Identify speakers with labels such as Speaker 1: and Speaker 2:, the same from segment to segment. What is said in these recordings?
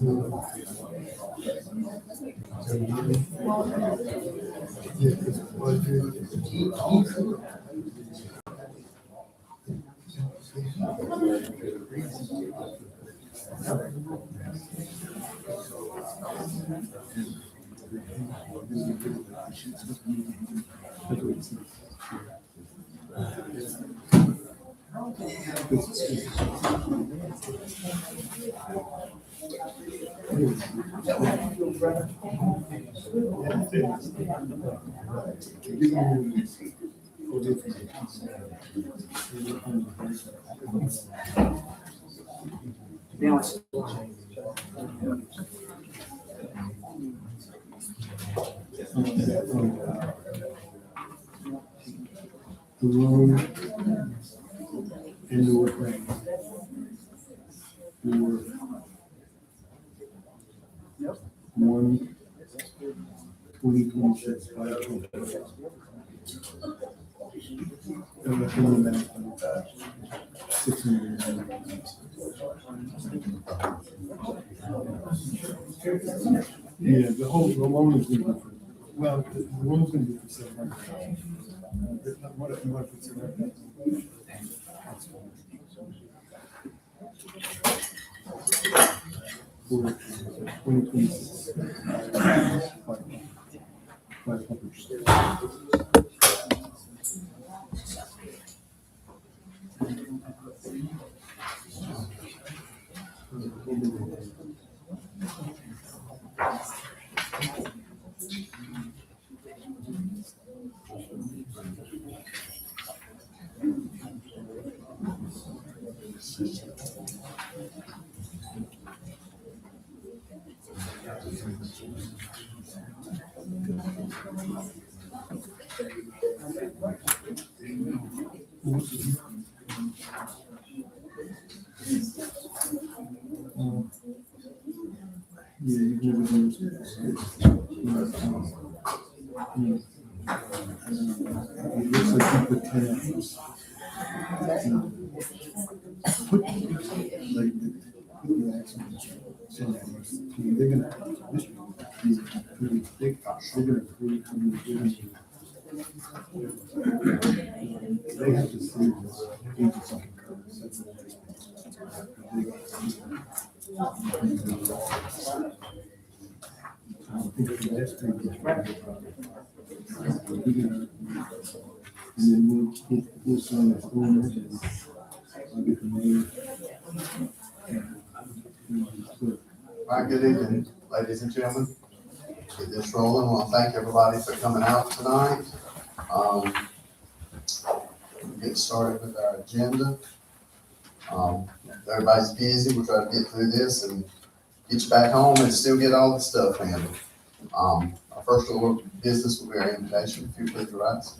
Speaker 1: The room indoor thing for 1/2026. Yeah, the loan is going to be for, well, the loan's going to be for 700. What if you want to put 700? For 2026. 500. Yeah, you've never done this. It looks like you put 10 apples. Put the accent. They're gonna, this is pretty thick. They're gonna create some. They have to see this. And then we'll sign the form and I'll get the name.
Speaker 2: All right, good evening, ladies and gentlemen. Get this rolling. I want to thank everybody for coming out tonight. We'll get started with our agenda. Everybody's busy. We'll try to get through this and get you back home and still get all the stuff handled. Our first order of business will be our invitation. If you please rise.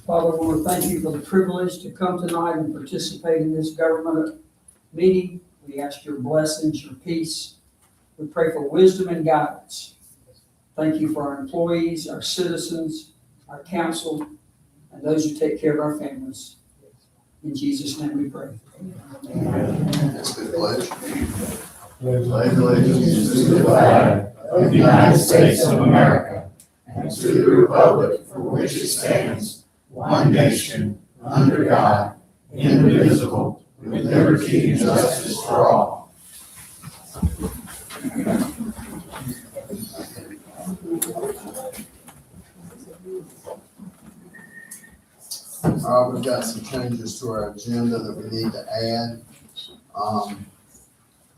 Speaker 3: Father, we want to thank you for the privilege to come tonight and participate in this government meeting. We ask your blessings, your peace. We pray for wisdom and guidance. Thank you for our employees, our citizens, our council, and those who take care of our families. In Jesus' name we pray.
Speaker 2: That's a good pledge.
Speaker 4: Pledge allegiance to the flag of the United States of America and to the republic for which it stands, one nation, under God, indivisible, with liberty and justice for all.
Speaker 2: All right, we've got some changes to our agenda that we need to add.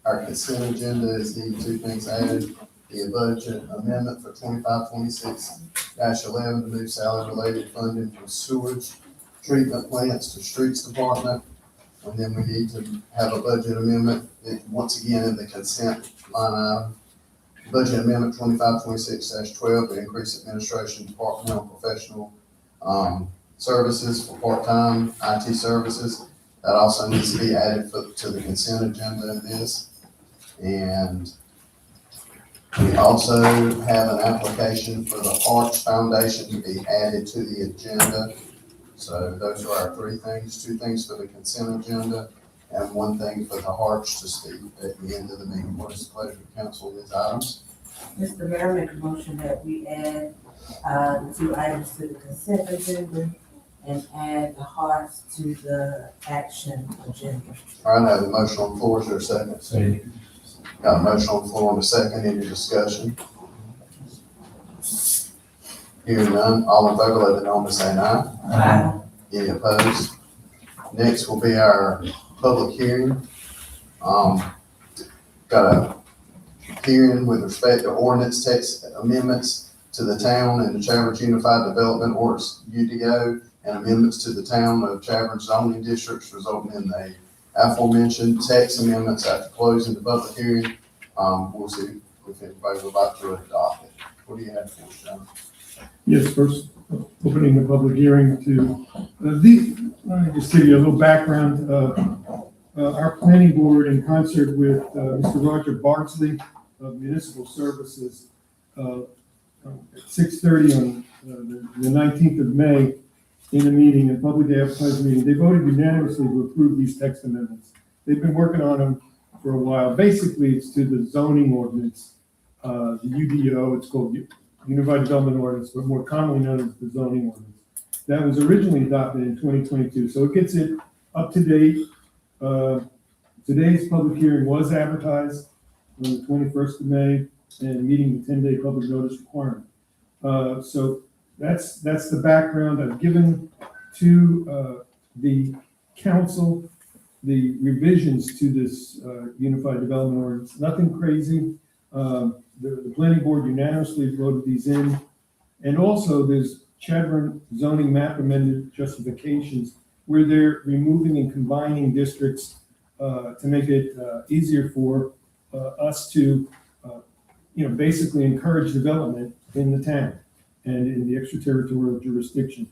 Speaker 2: Our consent agenda is needing two things added. The budget amendment for 25-26-11 to move salary-related funding from sewage treatment plants to streets department. And then we need to have a budget amendment, once again, in the consent line item. Budget amendment 25-26-12 to increase administration, departmental, professional services for part-time IT services. That also needs to be added to the consent agenda in this. And we also have an application for the Arch Foundation to be added to the agenda. So those are our three things, two things for the consent agenda and one thing for the hearts to speak at the end of the meeting. What is the pleasure of council on these items?
Speaker 5: Mr. Mayor, make a motion that we add, the two items to the consent agenda and add the hearts to the action agenda.
Speaker 2: All right, I have a motion on the floor. Is there a second?
Speaker 4: Second.
Speaker 2: Got a motion on the floor and a second. Any discussion? Hearing none, all in favor, let it know by saying aye.
Speaker 4: Aye.
Speaker 2: Any opposed? Next will be our public hearing. Got a hearing with respect to ordinance text amendments to the town and the Chadbourn Unified Development Ordinance UDO and amendments to the town of Chadbourn zoning districts resulting in the aforementioned text amendments. After closing the public hearing, we'll see if anybody would like to adopt it. What do you have for us, John?
Speaker 1: Yes, first, opening the public hearing to, let me just give you a little background. Our planning board, in concert with Mr. Roger Bardsley of Municipal Services, at 6:30 on the 19th of May, in a meeting, a publicly advertised meeting, they voted unanimously to approve these text amendments. They've been working on them for a while. Basically, it's to the zoning ordinance, the UDO, it's called Unified Development Ordinance, but more commonly known as the zoning ordinance. That was originally adopted in 2022, so it gets it up to date. Today's public hearing was advertised on the 21st of May and meeting the 10-day public notice requirement. So that's the background. I've given to the council the revisions to this Unified Development Ordinance. Nothing crazy. The planning board unanimously voted these in. And also there's Chadbourn zoning map amendment justifications where they're removing and combining districts to make it easier for us to, basically encourage development in the town and in the extraterritorial jurisdiction.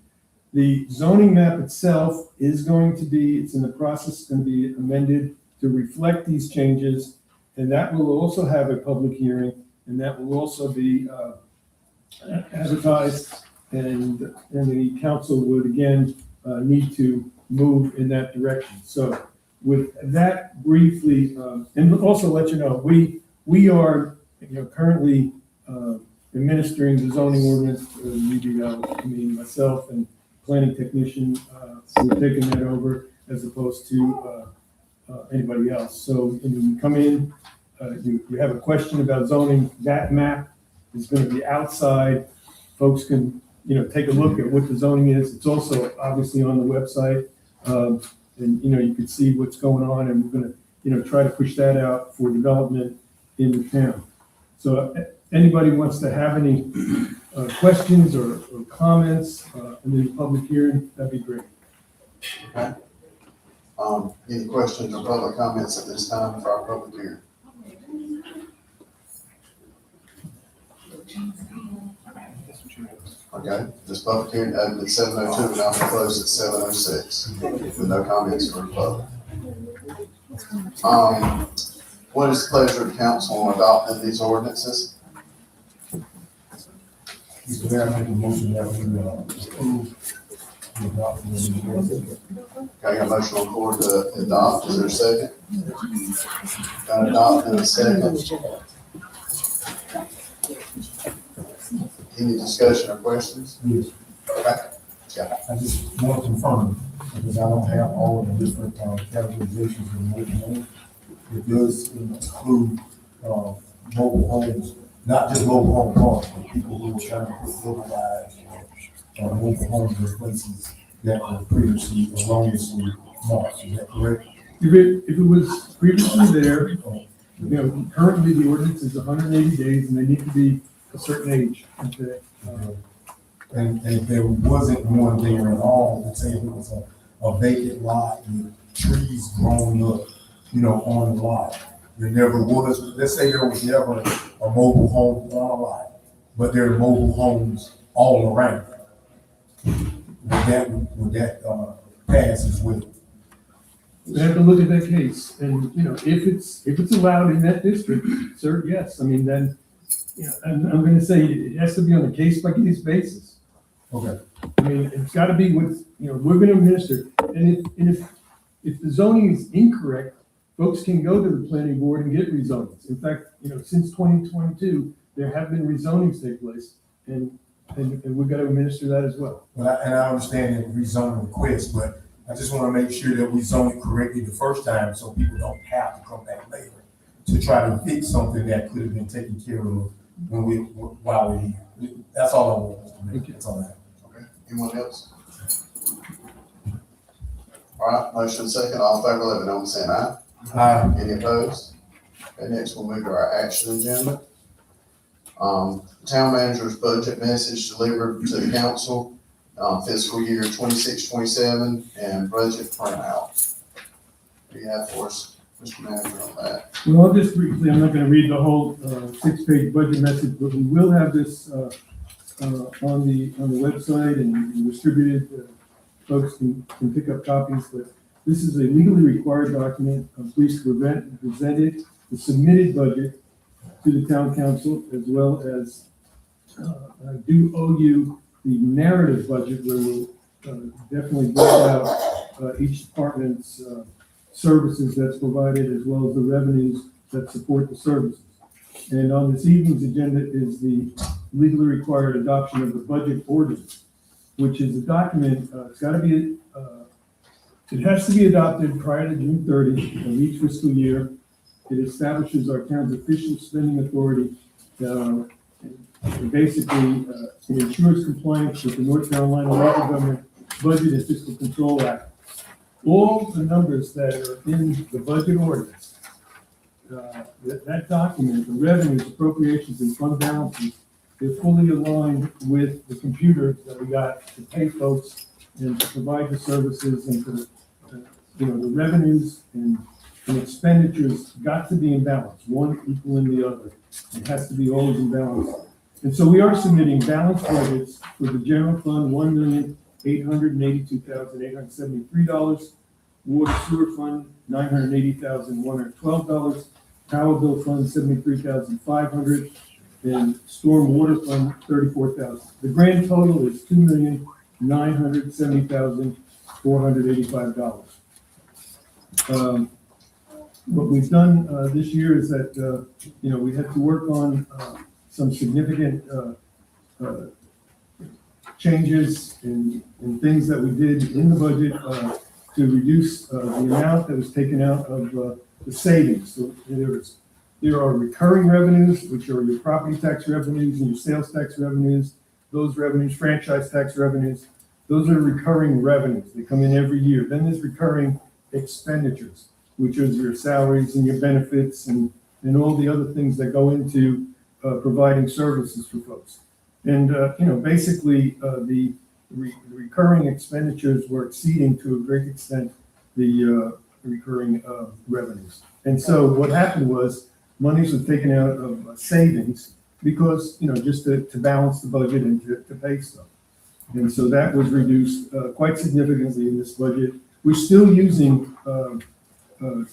Speaker 1: The zoning map itself is going to be, it's in the process, going to be amended to reflect these changes, and that will also have a public hearing, and that will also be advertised, and the council would again need to move in that direction. So with that briefly, and also let you know, we are currently administering the zoning ordinance, UDO, I mean, myself and planning technician, we're taking that over as opposed to anybody else. So when you come in, you have a question about zoning, that map is going to be outside. Folks can, take a look at what the zoning is. It's also obviously on the website. And, you can see what's going on, and we're going to, try to push that out for development in the town. So anybody wants to have any questions or comments in the public hearing, that'd be great.
Speaker 2: Okay. Any questions or public comments at this time for our public hearing? Okay, this public hearing opened at 7:02 and now closed at 7:06 with no comments from the public. What is the pleasure of council on adopting these ordinances?
Speaker 4: Mr. Mayor, I make a motion that we approve the adoption of the ordinance.
Speaker 2: Okay, got a motion on the floor to adopt. Is there a second? Got adopt in a second. Any discussion or questions?
Speaker 4: Yes.
Speaker 2: Okay. Yeah.
Speaker 4: I just want to confirm, because I don't have all of the different categorizations of mobile homes. It does include mobile homes, not just mobile home parks, but people who are trying to put localized mobile homes in places that were previously erroneously marked. Is that correct?
Speaker 1: If it was previously there, currently the ordinance is 180 days and they need to be a certain age. Okay.
Speaker 4: And if there wasn't one there at all, let's say if it was a vacant lot with trees grown up, on the lot, there never was, let's say there was never a mobile home on a lot, but there are mobile homes all around. Would that pass as well?
Speaker 1: We have to look at that case, and if it's allowed in that district, sir, yes. I mean, then I'm going to say it has to be on a case by case basis.
Speaker 4: Okay.
Speaker 1: I mean, it's gotta be what's, we're gonna administer. And if the zoning is incorrect, folks can go to the planning board and get rezonings. In fact, since 2022, there have been rezonings take place, and we've got to administer that as well.
Speaker 4: And I understand the rezoning request, but I just want to make sure that we zone it correctly the first time, so people don't have to come back later to try to fix something that could have been taken care of while we're here. That's all I want to make. That's all I have.
Speaker 2: Okay, anyone else? All right, motion second, all in favor, let it be known by saying aye. Any opposed? Okay, next we'll move to our action agenda. Town manager's budget message delivered to the council, fiscal year 26-27 and budget printout. What do you have for us, Mr. Manager, on that?
Speaker 1: Well, I'll just briefly, I'm not going to read the whole 6-page budget message, but we will have this on the website and distributed. Folks can pick up copies, but this is a legally required document. Please present it, the submitted budget to the town council, as well as I do owe you the narrative budget where we'll definitely break out each department's services that's provided, as well as the revenues that support the services. And on this evening's agenda is the legally required adoption of the budget ordinance, which is a document, it's got to be, it has to be adopted prior to June 30 of each fiscal year. It establishes our town's official spending authority. Basically, it ensures compliance with the North Carolina Local Government Budget and Fiscal Control Act. All the numbers that are in the budget ordinance, that document, the revenues, appropriations, and fund balances, they're fully aligned with the computer that we got to pay folks and to provide the services, and to, the revenues and expenditures got to be in balance, one equaling the other. It has to be always in balance. And so we are submitting balanced budgets for the general fund, $1,882,873, water sewer fund, $980,112, power bill fund, $73,500, and storm water fund, $34,000. The grand total is $2,970,485. What we've done this year is that we had to work on some significant changes and things that we did in the budget to reduce the amount that was taken out of the savings. So there are recurring revenues, which are your property tax revenues and your sales tax revenues. Those revenues, franchise tax revenues, those are recurring revenues. They come in every year. Then there's recurring expenditures, which is your salaries and your benefits and all the other things that go into providing services for folks. And, basically the recurring expenditures were exceeding to a great extent the recurring revenues. And so what happened was monies were taken out of savings because, just to balance the budget and to pay stuff. And so that was reduced quite significantly in this budget. We're still using we're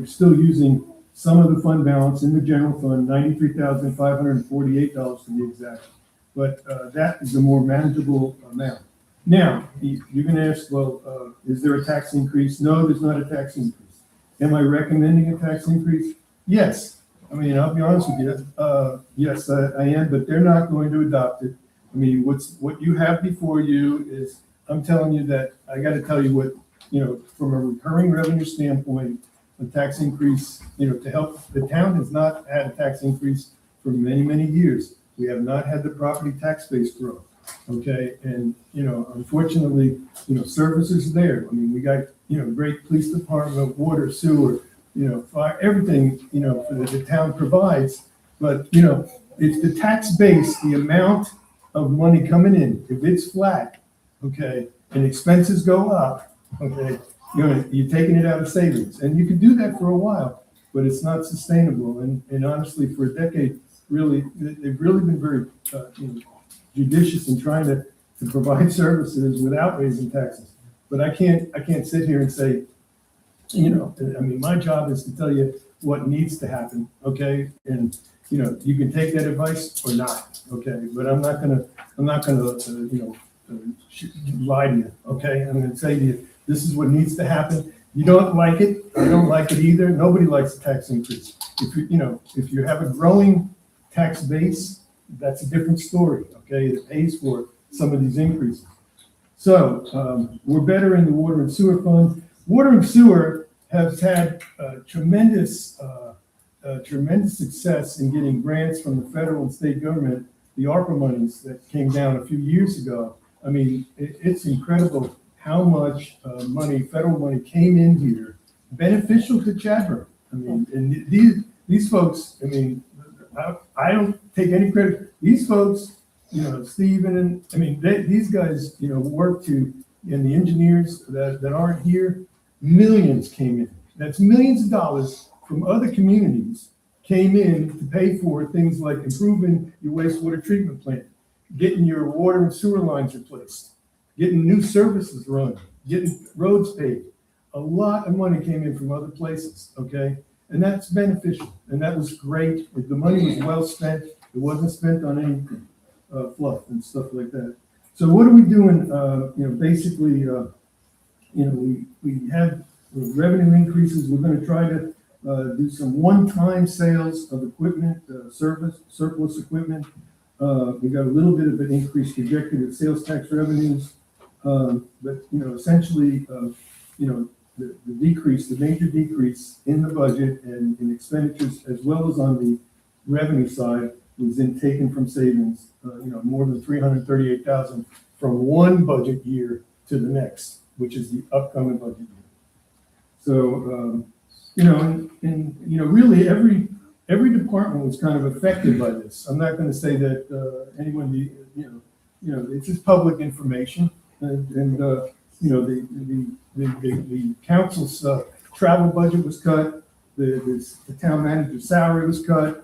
Speaker 1: still using some of the fund balance in the general fund, $93,548 to be exact. But that is a more manageable amount. Now, you're going to ask, well, is there a tax increase? No, there's not a tax increase. Am I recommending a tax increase? Yes. I mean, I'll be honest with you. Yes, I am, but they're not going to adopt it. I mean, what you have before you is, I'm telling you that I got to tell you what, from a recurring revenue standpoint, a tax increase, to help. The town has not had a tax increase for many, many years. We have not had the property tax base grow. Okay. And, unfortunately, services are there. I mean, we got, great police department, water, sewer, fire, everything, the town provides. But, it's the tax base, the amount of money coming in. If it's flat, okay, and expenses go up, okay, you're taking it out of savings. And you can do that for a while, but it's not sustainable. And honestly, for a decade, really, they've really been very judicious in trying to provide services without raising taxes. But I can't sit here and say, my job is to tell you what needs to happen, okay? And you can take that advice or not, okay? But I'm not gonna lie to you, okay? I'm gonna say to you, this is what needs to happen. You don't like it, I don't like it either. Nobody likes a tax increase. If you have a growing tax base, that's a different story, okay? It pays for some of these increases. So, we're better in the water and sewer fund. Water and sewer has had tremendous success in getting grants from the federal and state government, the ARPA monies that came down a few years ago. I mean, it's incredible how much federal money came in here, beneficial to Chadbourn. I mean, and these folks, I mean, I don't take any credit. These folks, Stephen, and I mean, these guys, work and the engineers that aren't here, millions came in. That's millions of dollars from other communities came in to pay for things like improving your wastewater treatment plant, getting your water and sewer lines replaced, getting new services run, getting roads paved. A lot of money came in from other places, okay? And that's beneficial, and that was great. The money was well spent. It wasn't spent on anything, fluff and stuff like that. So what are we doing? Basically, we have revenue increases. We're gonna try to do some one-time sales of equipment, surplus equipment. We got a little bit of an increase projected at sales tax revenues. But essentially, the decrease, the major decrease in the budget and in expenditures, as well as on the revenue side, was then taken from savings, more than 338,000 from one budget year to the next, which is the upcoming budget year. So, really every department was kind of affected by this. I'm not going to say that anyone, it's just public information, and the council's travel budget was cut, the town manager's salary was cut,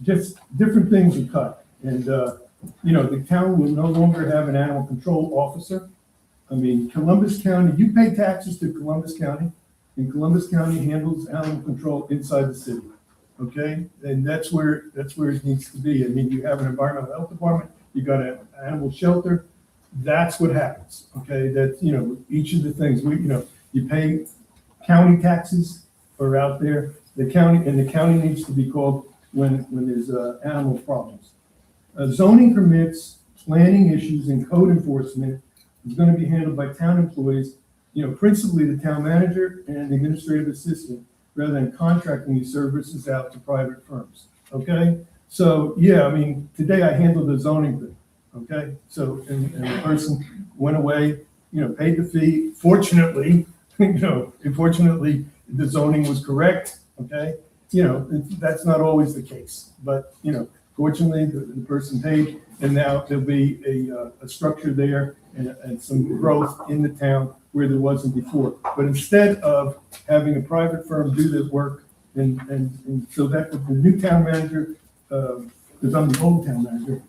Speaker 1: just different things were cut. And, the town will no longer have an animal control officer. I mean, Columbus County, you pay taxes to Columbus County, and Columbus County handles animal control inside the city, okay? And that's where it needs to be. I mean, you have an environmental health department, you got an animal shelter, that's what happens, okay? That, each of the things, you pay county taxes are out there, the county needs to be called when there's animal problems. Zoning permits, planning issues, and code enforcement is going to be handled by town employees, principally the town manager and the administrative assistant, rather than contracting these services out to private firms, okay? So, yeah, I mean, today I handled the zoning thing, okay? So, and the person went away, paid the fee. Fortunately, unfortunately, the zoning was correct, okay? That's not always the case, but, fortunately, the person paid, and now there'll be a structure there and some growth in the town where there wasn't before. But instead of having a private firm do the work, and so that the new town manager, because I'm the old town manager,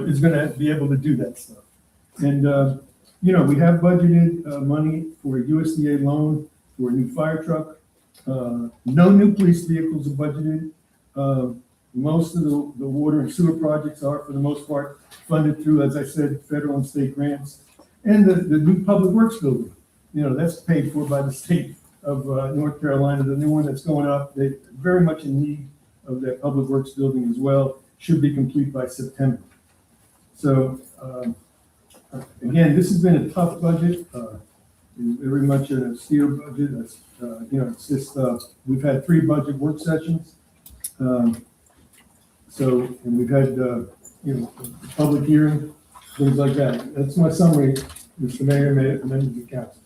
Speaker 1: is going to be able to do that stuff. And, we have budgeted money for a USDA loan for a new fire truck. No new police vehicles are budgeted. Most of the water and sewer projects are, for the most part, funded through, as I said, federal and state grants. And the new public works building, that's paid for by the state of North Carolina. The new one that's going up, they're very much in need of that public works building as well. Should be complete by September. So, again, this has been a tough budget, very much a steer budget. It's just, we've had 3 budget work sessions. And we've had, public hearing, things like that. That's my summary, Mr. Mayor, members of the council.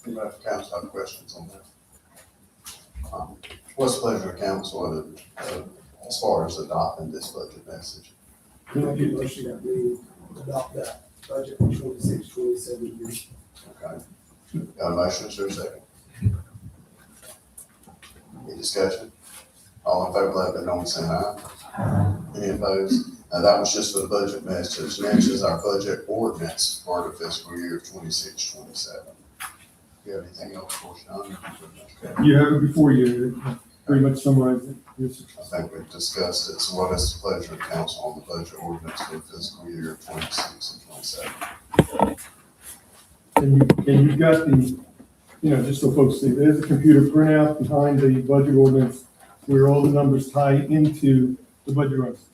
Speaker 2: Anybody from council have questions on that? What's the pleasure of council as far as adopting this budget message?
Speaker 6: Can I get a motion that we adopt that budget for 26-27 years?
Speaker 2: Okay. Got a motion, is there a second? Any discussion? All in favor, let it be known, say aye. Any opposed? Now, that was just for the budget message. Next is our budget ordinance for the fiscal year 26-27. You have anything else for us, Sean?
Speaker 1: You have it before you. pretty much summarized it. Yes,
Speaker 2: I think we've discussed it, so what is the pleasure of council on the budget ordinance for fiscal year 26 and 27?
Speaker 1: And you've got the, just so folks see, there's a computer printout behind the budget ordinance where all the numbers tie into the budget ordinance.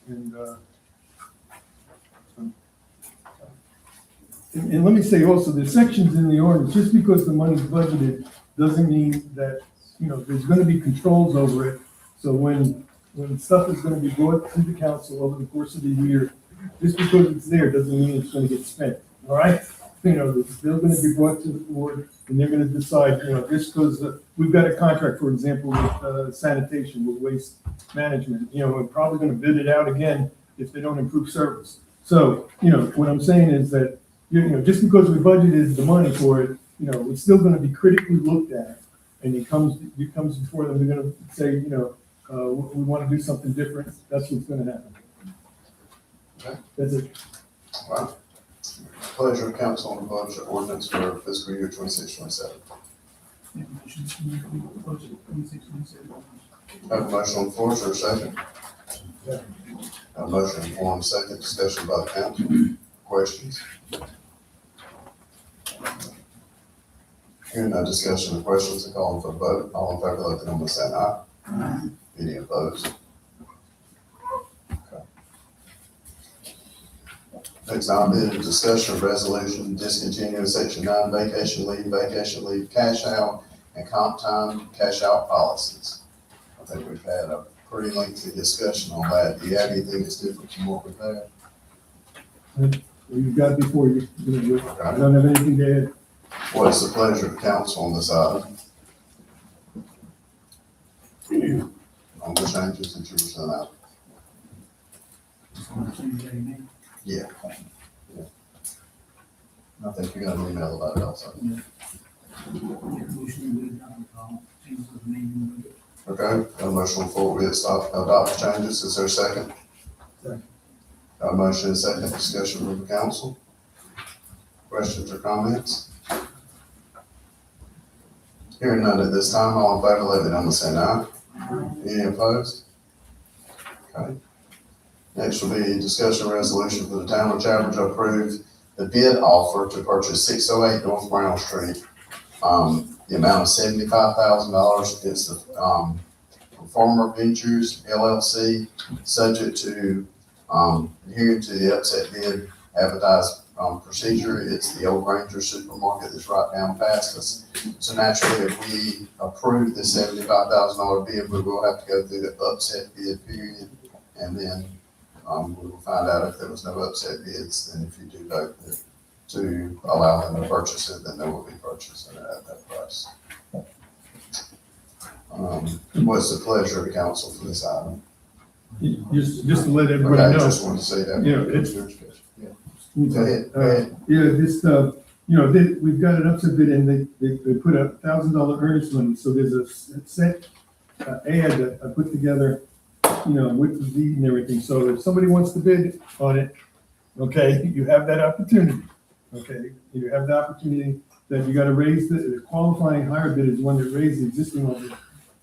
Speaker 1: And let me say also, there's sections in the ordinance, just because the money's budgeted, doesn't mean that, there's gonna be controls over it. So when stuff is gonna be brought to the council over the course of the year, just because it's there, doesn't mean it's gonna get spent, all right? It's still gonna be brought to the board, and they're gonna decide, just because we've got a contract, for example, with sanitation, with waste management, we're probably gonna bid it out again if they don't improve service. So, what I'm saying is that, just because we budgeted the money for it, it's still gonna be critically looked at. And it comes before them, they're gonna say, we wanna do something different, that's what's gonna happen.
Speaker 2: Okay.
Speaker 1: That's it.
Speaker 2: Wow. Pleasure of council on the budget ordinance for fiscal year 26, 27. Have a motion on the floor, is there a second? Have a motion on the floor, and a second, discussion by the council. Questions? Hearing no discussion or questions, I call for a vote. All in favor, let the number say aye. Aye. Any opposed? Okay. Next item is discussion of resolution discontinuing section 9 vacation leave, cash out, and comp time cash out policies. I think we've had a pretty lengthy discussion on that. Do you have anything that's different from what we've had?
Speaker 1: Well, you've got it before you, I don't have anything to add.
Speaker 2: What is the pleasure of council on this item? On the changes that you were sent out? Yeah. I think you got an email about it also. Okay, a motion on the floor, we adopt the changes, is there a second?
Speaker 6: Second.
Speaker 2: A motion and a second, discussion with the council. Questions or comments? Hearing none at this time, all in favor, let the number say aye. Any opposed? Okay. Next will be discussion resolution for the town of Chadbourn to approve the bid offer to purchase 608 North Brown Street. The amount of $75,000. It's the Performer Ventures LLC, subject to adhering to the upset bid advertised procedure. It's the old Ranger supermarket that's right down past us. So naturally, if we approve the $75,000 bid, we will have to go through the upset bid period. And then we will find out if there was no upset bids. Then if you do vote to allow them to purchase it, then they will be purchasing it at that price. What's the pleasure of the council for this item?
Speaker 1: Just to let
Speaker 2: Okay,
Speaker 1: everybody
Speaker 2: I
Speaker 1: know.
Speaker 2: just want to say that.
Speaker 1: Yeah, it's-
Speaker 2: Go ahead, go ahead.
Speaker 1: Yeah, this, we've got an upset bid and they put a $1,000 earnest money, so there's a set ad that I put together, with the deed and everything, so if somebody wants to bid on it, okay, you have that opportunity, okay? You have the opportunity that you gotta raise the qualifying higher bid is one that raised the existing one.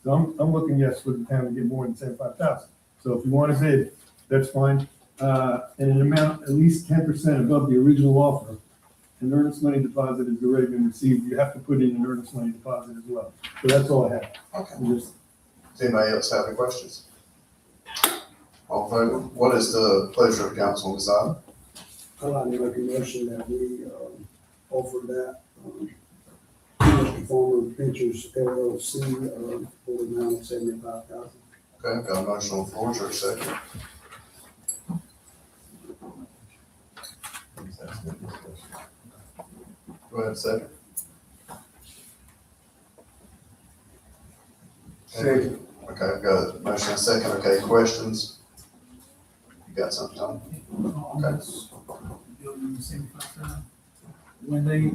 Speaker 1: So I'm looking, yes, for the town to get more than 75,000. So if you want to bid, that's fine. And an amount at least 10% above the original offer. An earnest money deposit has already been received. You have to put in an earnest money deposit as well. So that's all I have.
Speaker 2: Okay.
Speaker 1: Just-
Speaker 2: Does anybody else have any questions? All in favor? What is the pleasure of council on this item?
Speaker 6: I'd like to make a motion that we, offer that, Performer Ventures LLC, for the amount of $75,000.
Speaker 2: Okay, got a motion on the floor, is there a second? Go ahead, second.
Speaker 6: Second.
Speaker 2: Okay, I've got a motion and a second. Okay, questions? You got something, Tom? Okay.
Speaker 7: When they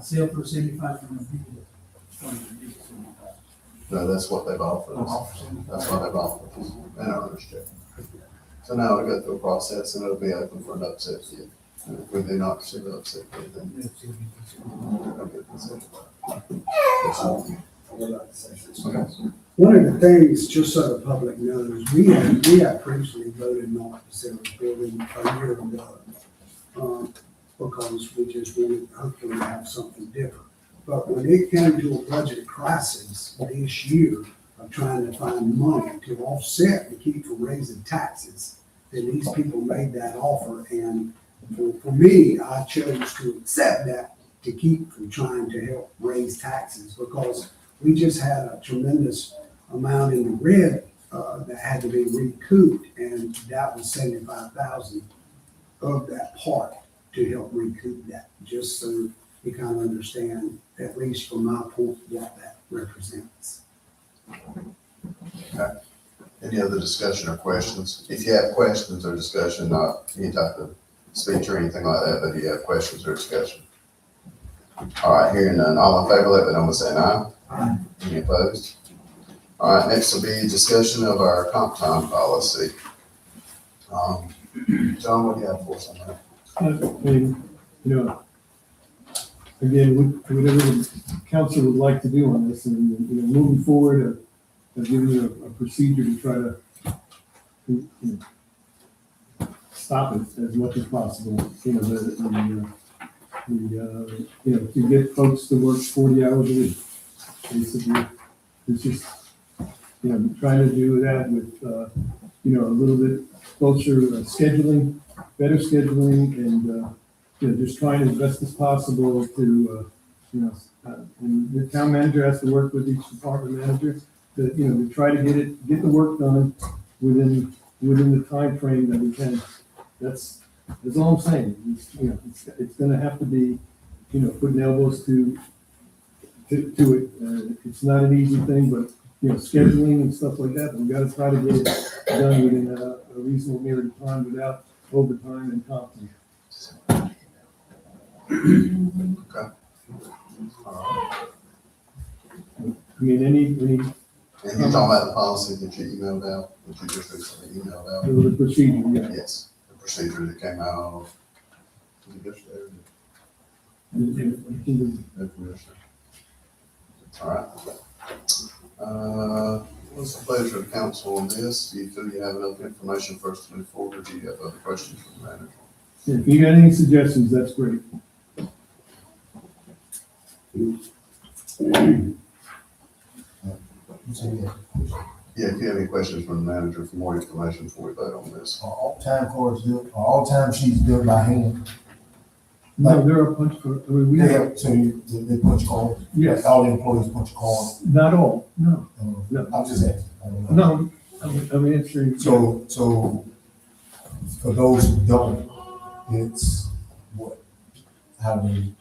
Speaker 7: sell for 75 from the people.
Speaker 2: No, that's what they've offered us. That's what they've offered us. And our check. So now we go through a process and it'll be open for an upset bid. And if we do not receive an upset bid, then we're gonna get this.
Speaker 6: would like to say this. One of the things, just so the public knows, we had previously voted not to sell the building a year ago. Because we just wanted, hopefully, to have something different. But when it came to a budget crisis this year of trying to find money to offset to keep from raising taxes, then these people made that offer. And for me, I chose to accept that to keep from trying to help raise taxes, because we just had a tremendous amount in the red that had to be recouped, and that was 75,000 of that part to help recoup that, just so you kind of understand, at least from my point, what that represents.
Speaker 2: Any other discussion or questions? If you have questions or discussion, not any type of speech or anything like that, but if you have questions or discussion. All right, hearing none, all in favor, let me know by saying aye.
Speaker 6: Aye.
Speaker 2: Any opposed? All right, next will be a discussion of our comp time policy. John, what do you have for us on that?
Speaker 1: Again, whatever the council would like to do on this, and, moving forward, I've given you a procedure to try to stop it as much as possible. To get folks to work 40 hours a week. Basically, it's just, trying to do that with, a little bit closer scheduling, better scheduling, and, just trying as best as possible to, and the town manager has to work with each department manager to try to get the work done within the time frame that we can. That's all I'm saying. It's gonna have to be, putting elbows to it. It's not an easy thing, but, scheduling and stuff like that, we've got to try to get it done within a reasonable period of time without overtime and comp time.
Speaker 2: Okay. All right.
Speaker 1: Any,
Speaker 2: And you're talking about the policy that you emailed out, that you just recently emailed out?
Speaker 1: the procedure, yeah.
Speaker 2: Yes, the procedure that came out of, was it yesterday? All right. What's the pleasure of council on this? Do you feel you have enough information for us to move forward? Do you have other questions from the manager?
Speaker 1: If you got any suggestions, that's great.
Speaker 2: Yeah, if you have any questions from the manager for more information before we vote on this.
Speaker 4: Are all time cards do it, are all time sheets do it by hand?
Speaker 1: No, there are punch cards. We have,
Speaker 4: So they punch cards?
Speaker 1: yes,
Speaker 4: All the employees punch a card?
Speaker 1: not all, no, No.
Speaker 4: I'm just asking. I don't know.
Speaker 1: no, I'm answering.
Speaker 4: So for those who don't, it's what? How many?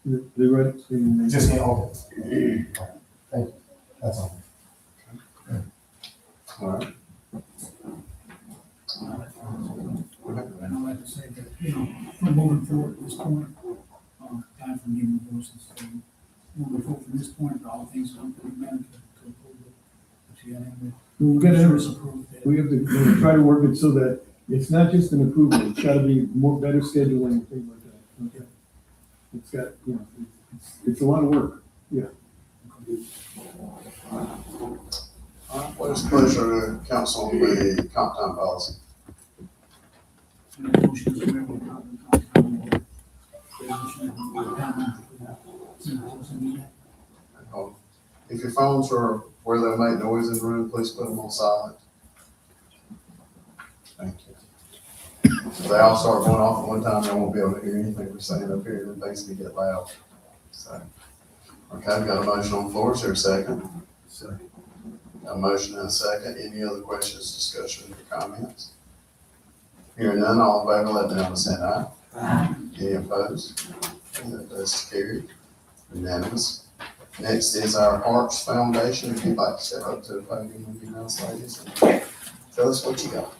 Speaker 1: They write it in.
Speaker 4: Just in all. Thank you. That's all.
Speaker 2: All right.
Speaker 7: And I'd like to say that, from moving forward at this point, time for giving voices. So moving forward from this point, all things come to the manager to approve it. If you have any,
Speaker 1: We're gonna have,
Speaker 7: approve that.
Speaker 1: we have to try to work it so that it's not just an approval, it's gotta be more, better scheduling and things like that, okay? It's got, it's a lot of work, yeah.
Speaker 2: What is the pleasure of council on the comp time policy?
Speaker 7: And the motion is where we have the compound.
Speaker 2: If your phones are where they make noise in the room, please put them on silent. Thank you. If they all start going off at one time, they won't be able to hear anything we're saying up here, and things can get loud. So, okay, got a motion on the floor. Is there a second?
Speaker 6: Second.
Speaker 2: Got a motion and a second. Any other questions, discussion, or comments? Hearing none, all in favor, let me know by saying aye.
Speaker 5: Aye.
Speaker 2: Any opposed? That does carry. Unanimous. Next is our Parks Foundation. If you'd like to step up to the podium with you, nice ladies, and tell us what you got.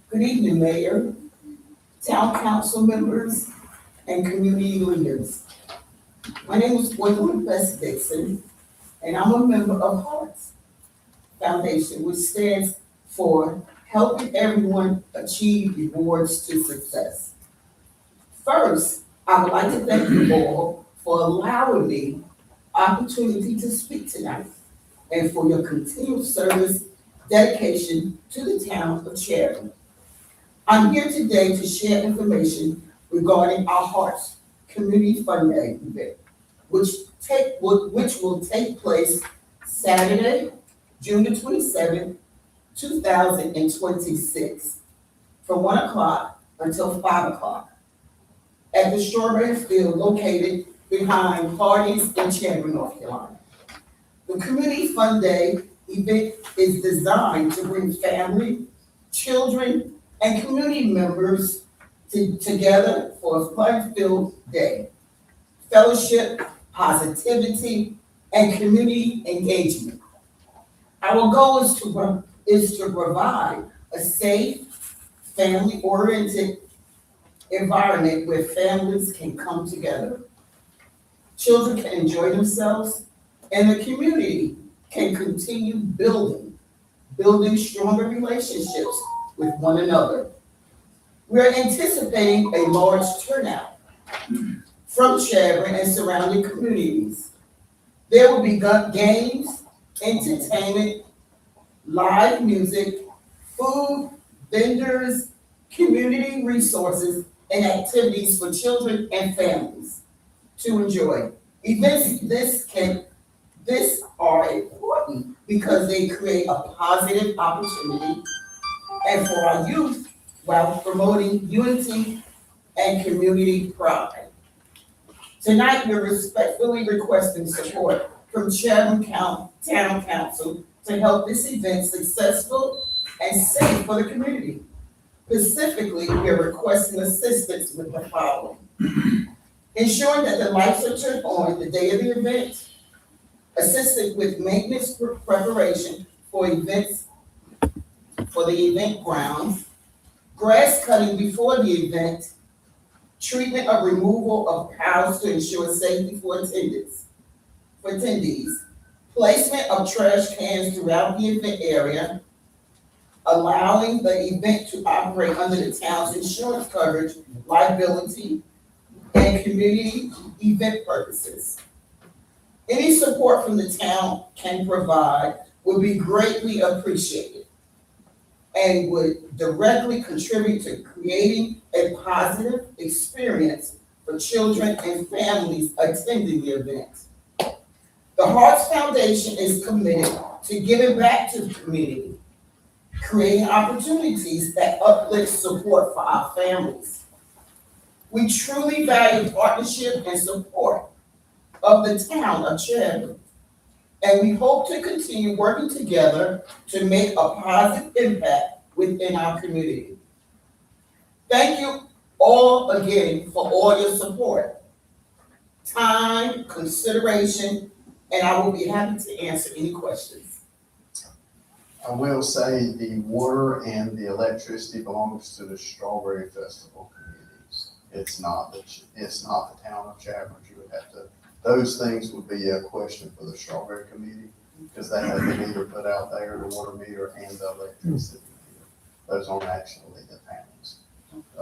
Speaker 8: Good evening, Mayor, Town Council members, and community leaders. My name is Gwendolyn Bess Dixon, and I'm a member of Hearts Foundation, which stands for Helping Everyone Achieve Rewards to Success. First, I would like to thank you all for allowing me opportunity to speak tonight and for your continued service, dedication to the town of Chadbourn. I'm here today to share information regarding our Hearts Community Fun Day event, which will take place Saturday, June the 27th, 2026, from 1 o'clock until 5 o'clock at the Strawberry Field located behind Hardee's in Chadbourn, North Carolina. The Community Fun Day event is designed to bring family, children, and community members together for a fun-filled day. Fellowship, positivity, and community engagement. Our goal is to provide a safe, family-oriented environment where families can come together, children can enjoy themselves, and the community can continue building stronger relationships with one another. We're anticipating a large turnout from Chadbourn and surrounding communities. There will be games, entertainment, live music, food, vendors, community resources, and activities for children and families to enjoy. Events this are important because they create a positive opportunity and for our youth while promoting unity and community pride. Tonight, we're respectfully requesting support from Chadbourn Town Council to help this event successful and safe for the community. Specifically, we're requesting assistance with the following. Ensuring that the lights are turned on the day of the event, assisting with maintenance preparation for events, for the event grounds, grass cutting before the event, treatment of removal of piles to ensure safety for attendees, placement of trash cans throughout the event area, allowing the event to operate under the town's insurance coverage, liability, and community event purposes. Any support from the town can provide would be greatly appreciated and would directly contribute to creating a positive experience for children and families attending the event. The Hearts Foundation is committed to giving back to the community, creating opportunities that uplift support for our families. We truly value partnership and support of the town of Chadbourn, and we hope to continue working together to make a positive impact within our community. Thank you all again for all your support, time, consideration, and I will be happy to answer any questions.
Speaker 2: I will say the water and the electricity belongs to the Strawberry Festival communities. It's not the town of Chadbourn. You would have to, those things would be a question for the Strawberry committee because they have the meter put out there, the water meter and the electricity meter. Those aren't actually the towns.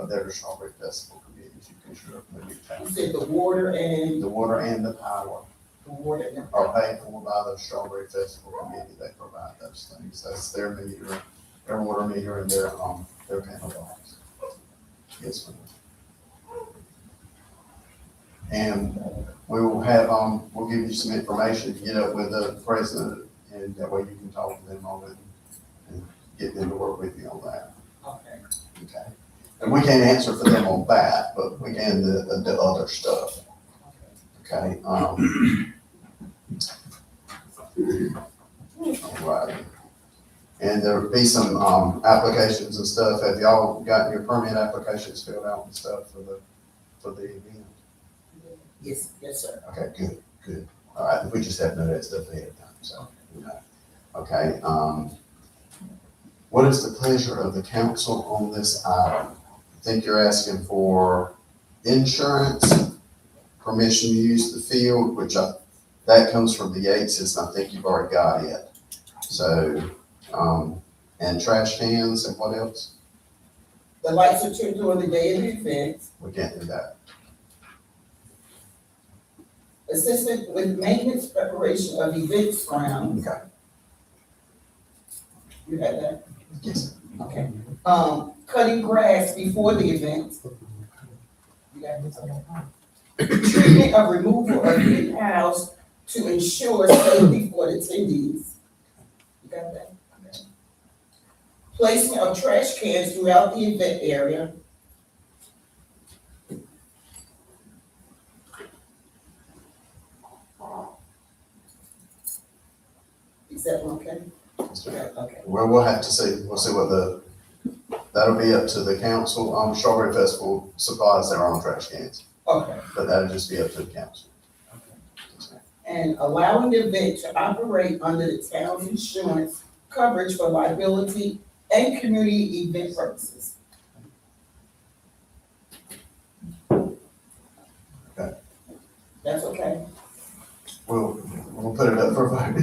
Speaker 2: They're the Strawberry Festival committees. You can sure put your town.
Speaker 8: You said the water and
Speaker 2: The water and the power
Speaker 8: the water and
Speaker 2: are paid for by the Strawberry Festival committee. They provide those things. That's their meter, their water meter and their panel box. Yes, ma'am. And we will have, we'll give you some information to get up with the president and that way you can talk to them on it and get them to work with you on that.
Speaker 8: okay.
Speaker 2: Okay. And we can't answer for them on that, but we can the other stuff. Okay. All right. And there'll be some applications and stuff. Have y'all gotten your permit applications filled out and stuff for the event?
Speaker 8: Yes, sir.
Speaker 2: Okay, good. All right, we just have to know that stuff ahead of time, so, you know. Okay, what is the pleasure of the council on this item? I think you're asking for insurance, permission to use the field, that comes from the Yateses, and I think you've already got it. So, and trash cans and what else?
Speaker 8: The lights are turned on the day of the event.
Speaker 2: We can't do that.
Speaker 8: Assistant with maintenance preparation of events grounds.
Speaker 2: Okay.
Speaker 8: You had that?
Speaker 2: Yes.
Speaker 8: Okay. Cutting grass before the event. You got this? Treatment of removal of green house to ensure safety for the attendees. You got that? Okay. Placement of trash cans throughout the event area. Is that one okay? Okay.
Speaker 2: Well, we'll have to see, we'll see what that'll be up to the council. Strawberry Festival supplies their own trash cans,
Speaker 8: Okay.
Speaker 2: but that'll just be up to the council.
Speaker 8: And allowing the event to operate under the town's insurance coverage for liability and community event purposes.
Speaker 2: Okay.
Speaker 8: That's okay?
Speaker 2: We'll put it up for vote.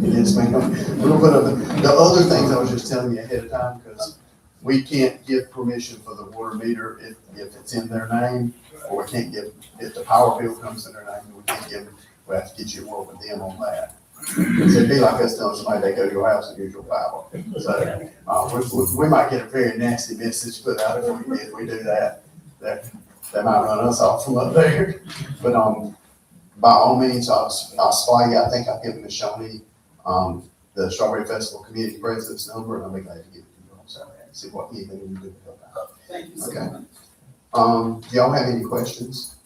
Speaker 2: Yes, ma'am. We'll put up, the other things I was just telling you ahead of time, because we can't give permission for the water meter if it's in their name, or we can't give, if the power bill comes in their name, we can't give, we have to get you to work with them on that. So it'd be like us telling somebody they go to your house and use your power. So, we might get a very nasty message put out if we do that. They might run us off from up there. But, by all means, I'll supply you, I think I've given Ms. Shawnee, the Strawberry Festival Community President's number, and I'll be glad to give it to you also, see what anything you can do to help out.
Speaker 8: Thank you so
Speaker 2: Okay.
Speaker 8: much.
Speaker 2: Do y'all have any questions?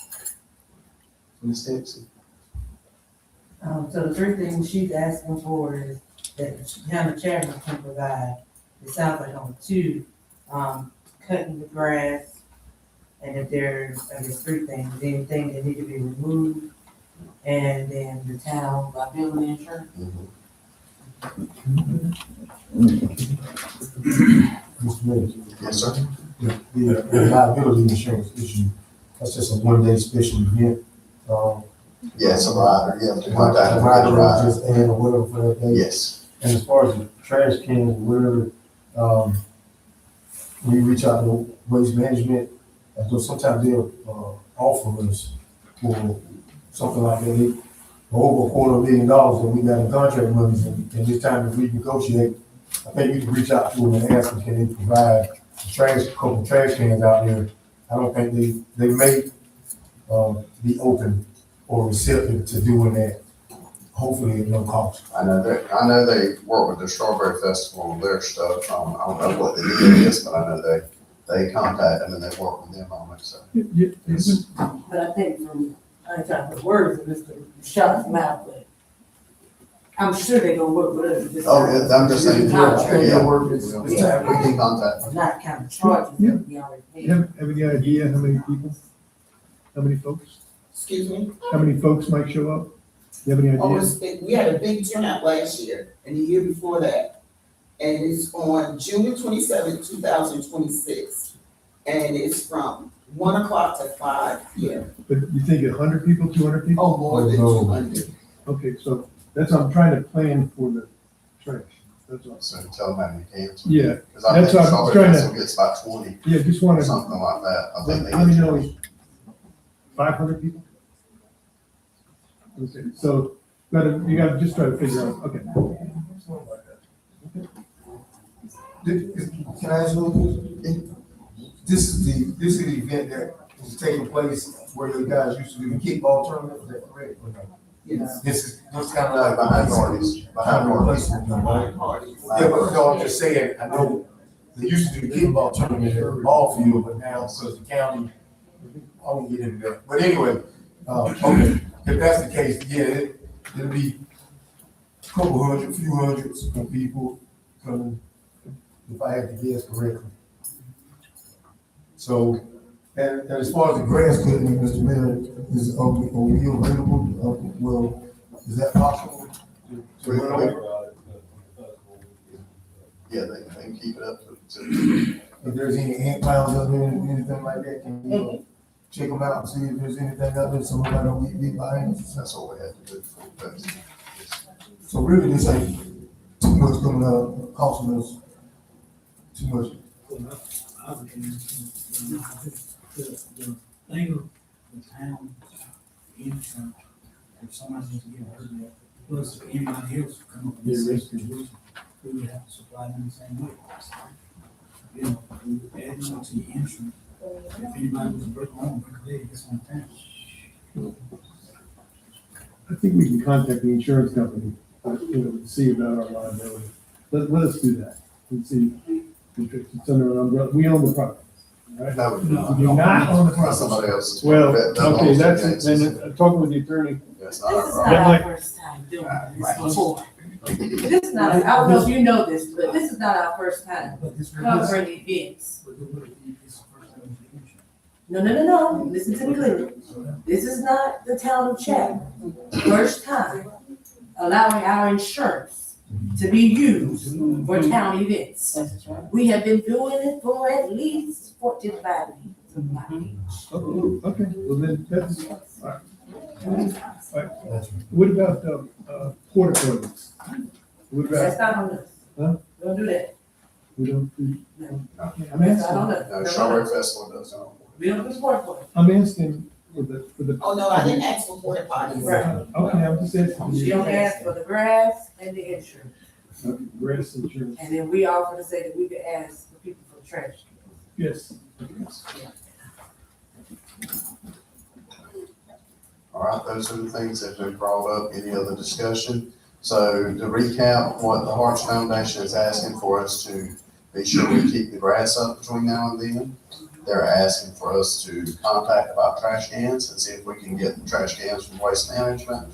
Speaker 2: Ms. Dixon?
Speaker 5: So the three things she's asking for is that the county chairman can provide. It sounds like on two, cutting the grass, and if there's, I guess, three things, anything that need to be removed, and then the town liability insurance.
Speaker 9: Mr. Mayor,
Speaker 2: Yes, sir.
Speaker 9: the liability insurance issue, that's just a one-day special event.
Speaker 2: Yeah, it's a rider, you have to contact the
Speaker 9: Rider
Speaker 2: rider.
Speaker 9: just add or whatever for that day.
Speaker 2: Yes,
Speaker 9: And as far as the trash cans, whatever, we reach out to Waste Management, and so sometimes they'll offer us for something like that. They over $250,000 that we got in contract monies, and this time to renegotiate, I think we can reach out to them and ask them, can they provide a couple trash cans out there? I don't think they may be open or receptive to doing that, hopefully at no cost.
Speaker 2: I know they work with the Strawberry Festival on their stuff. I don't know what the deal is, but I know they contact them and they work with them on it, so.
Speaker 5: But I think from, I ain't trying to put words in Mr. Rashad's mouth, but I'm sure they're gonna work with us. Just
Speaker 2: Oh, yeah, I'm just saying,
Speaker 5: Contract.
Speaker 2: yeah,
Speaker 9: It's
Speaker 2: we can contact them.
Speaker 5: Not kind of charges that we already paid.
Speaker 1: Have any idea how many people, how many folks,
Speaker 8: Excuse me?
Speaker 1: how many folks might show up? You have any
Speaker 8: Oh,
Speaker 1: idea?
Speaker 8: we had a big turnout last year and the year before that. And it's on June 27th, 2026. And it's from 1 o'clock to 5 p.m.
Speaker 1: But you think 100 people, 200 people?
Speaker 8: Oh, more than
Speaker 9: No.
Speaker 8: 200.
Speaker 1: Okay, so that's, I'm trying to plan for the trash. That's all.
Speaker 2: So tell them how many cans.
Speaker 1: Yeah,
Speaker 2: Because I think
Speaker 1: that's what I'm
Speaker 2: Strawberry
Speaker 1: trying to-
Speaker 2: Festival gets about 20,
Speaker 1: yeah, just want to,
Speaker 2: something like that. I think they
Speaker 1: how many
Speaker 2: get
Speaker 1: know
Speaker 2: 20.
Speaker 1: 500 people? Okay, so, you gotta just try to figure out, okay.
Speaker 9: Can I ask you a question? This is the event that is taking place where you guys used to do the kickball tournament, is that correct? or no?
Speaker 8: Yes.
Speaker 9: This is kind of
Speaker 2: No,
Speaker 9: like.
Speaker 2: behind parties, behind parties.
Speaker 8: Parties.
Speaker 9: Yeah, but no, I'm just saying, I know they used to do the kickball tournament at the ball field, but now because the county, I won't get into that. But anyway, okay, if that's the case, yeah, it'll be a couple hundred, few hundreds of people coming, if I had to guess correctly. So, and as far as the grass cutting, Mr. Mayor, are we available? Well, is that possible? to run over?
Speaker 2: Yeah, they can keep it up to,
Speaker 9: If there's any ant piles up there, anything like that, can you? check them out, see if there's anything out there, somebody don't get bit by ants.
Speaker 2: That's what we had to do. But
Speaker 9: So really, this ain't too much coming up, costing us too much.
Speaker 7: I would the thing of the town insurance, if somebody needs to get hurt, plus if anybody else come up with this situation, we would have to supply them the same way. You know, we would add on to the insurance. If anybody was broke home, we could it's on town.
Speaker 1: I think we can contact the insurance company, to see about our liability. Let us do that and see if it's under an umbrella. We own the property, right?
Speaker 2: that would be
Speaker 7: No.
Speaker 1: We do not own the
Speaker 2: for
Speaker 1: property.
Speaker 2: somebody else's.
Speaker 1: Well,
Speaker 2: That
Speaker 1: okay,
Speaker 2: belongs to
Speaker 1: that's,
Speaker 2: Kansas.
Speaker 1: then, talking with the attorney,
Speaker 2: That's
Speaker 5: This
Speaker 2: not
Speaker 5: is
Speaker 2: our
Speaker 5: not
Speaker 1: Yeah,
Speaker 2: problem.
Speaker 5: our first time doing this before. This is not, I don't know if you know this, but this is not our first time
Speaker 7: But this
Speaker 5: covering events.
Speaker 7: But it's the first time with the insurance.
Speaker 5: No, listen to me clearly. This is not the town of Chadbourn. First time allowing our insurance to be used for town events. We have been doing it for at least 45 years.
Speaker 1: okay, well then, that's, all right.
Speaker 9: That's
Speaker 1: What about, porta potties? What
Speaker 5: That's
Speaker 1: about,
Speaker 5: not on us.
Speaker 1: Huh?
Speaker 5: Don't do that.
Speaker 1: we don't, I'm
Speaker 5: That's not on
Speaker 1: asking,
Speaker 2: No,
Speaker 5: us.
Speaker 2: Strawberry Festival does not.
Speaker 5: We don't do sport for it.
Speaker 1: I'm asking for the,
Speaker 8: Oh, no, I didn't ask for porta potties.
Speaker 5: Right.
Speaker 1: okay, I'm just asking.
Speaker 5: She only asked for the grass and the insurance.
Speaker 1: Grass insurance,
Speaker 5: And then we offer to say that we could ask the people for trash.
Speaker 1: yes.
Speaker 2: All right, those are the things that have been brought up. Any other discussion? So to recap, what the Hearts Foundation is asking for us to be sure we keep the grass up between now and then. They're asking for us to contact about trash cans and see if we can get the trash cans from Waste Management.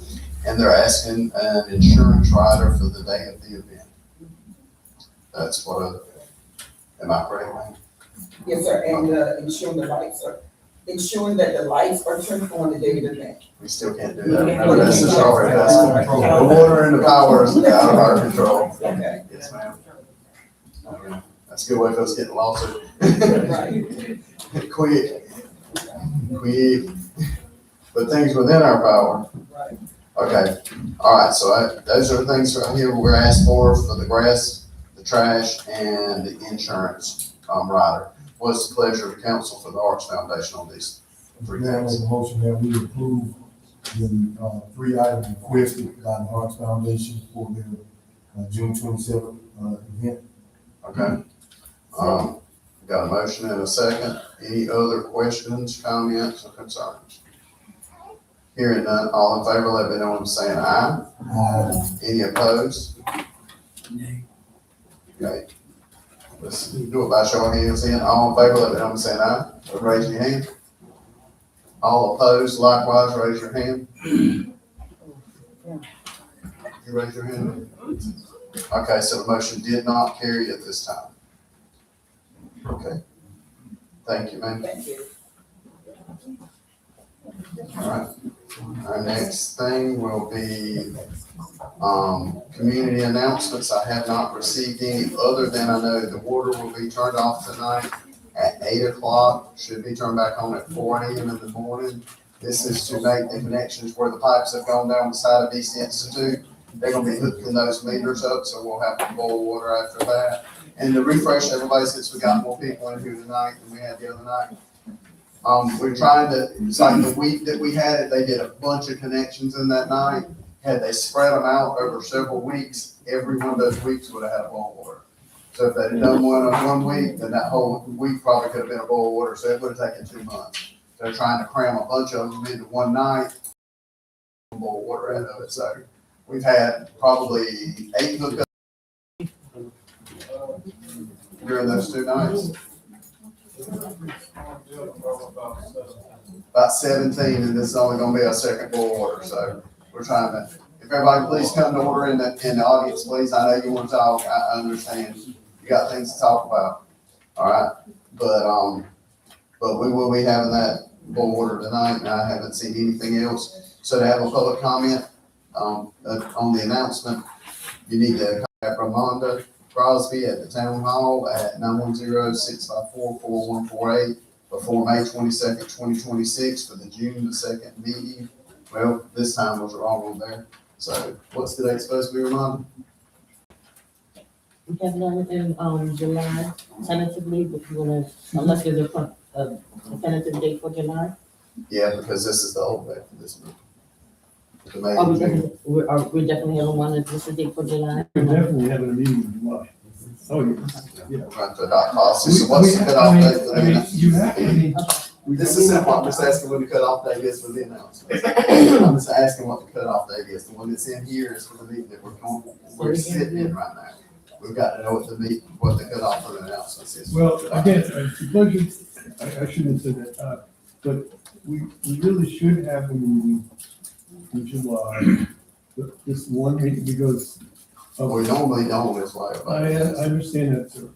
Speaker 2: And they're asking an insurance rider for the day of the event. That's what, am I correct, ma'am?
Speaker 8: Yes, sir, and ensuring the lights are, ensuring that the lights are turned on the day of the event.
Speaker 2: We still can't do that. Remember, that's the Strawberry Festival. The water and the power is out of our control.
Speaker 8: Okay.
Speaker 2: Yes, ma'am. Okay. That's a good way for us getting lost.
Speaker 8: Right.
Speaker 2: Quick. But things within our power.
Speaker 8: Right.
Speaker 2: Okay, all right, so those are the things right here we're asked for the grass, the trash, and the insurance, rider. What's the pleasure of the council for the Arts Foundation on these three
Speaker 9: Now, I make
Speaker 2: things?
Speaker 9: a motion that we approve the, 3 items requested by the Arts Foundation for their, June 27th, event.
Speaker 2: Okay? Got a motion and a second. Any other questions, comments, or concerns? Hearing none, all in favor, let me know by saying aye. Any opposed?
Speaker 7: Nay.
Speaker 2: Okay. Let's do it by show of hands then. All in favor, let me know by saying aye. Raise your hand. All opposed, likewise, raise your hand. You raise your hand. Okay, so the motion did not carry at this time. Okay. Thank you, ma'am.
Speaker 8: Thank you.
Speaker 2: All right. Our next thing will be, community announcements. I have not received any other than I know the water will be turned off tonight at 8 o'clock. Should be turned back on at 4 a.m. in the morning. This is to make the connections where the pipes have gone down the side of East Institute. They're gonna be hooking those meters up, so we'll have to boil water after that. And to refresh everybody, since we got more people in here tonight than we had the other night, we're trying to, it's like the week that we had it, they did a bunch of connections in that night. Had they spread them out over several weeks, every one of those weeks would have had a boil water. So if they'd done one on 1 week, then that whole week probably could have been a boil water, so it would have taken 2 months. They're trying to cram a bunch of them into one night, boil water out of it, so we've had probably 8 hookups during those 2 nights. About 17, and this is only gonna be a second boil water, so we're trying to, if everybody please come to order in the audience, please. I know you want to talk, I understand. You got things to talk about, all right? But we will be having that boil water tonight, and I haven't seen anything else. So to have a public comment, on the announcement, you need to contact Ramonda Crosby at the town hall at 910-654-4148. before May 22nd, 2026 for the June the 2nd meeting. Well, this time was wrong on there. So what's the date supposed to be, Rhonda?
Speaker 10: We have done it in, July tentatively, but you wanna, unless there's a tentative date for July?
Speaker 2: Yeah, because this is the old date for this meeting. The May
Speaker 10: Oh,
Speaker 2: and June.
Speaker 10: we're definitely having one, is this a date for July?
Speaker 1: We're definitely having a meeting in July. Oh, yeah.
Speaker 2: We're trying to adopt policy. So what's the cutoff date for the minutes?
Speaker 1: You have,
Speaker 2: This is simple, I'm just asking what the cutoff date is for the announcements. I'm just asking what the cutoff date is. The one that's in here is for the meeting that we're sitting in right now. We've got to know what the cutoff for the announcements is.
Speaker 1: Well, again, the budget, I shouldn't have said that, but we really should have a meeting in July. This one meeting because
Speaker 2: We normally don't, that's why.
Speaker 1: I understand that, sir.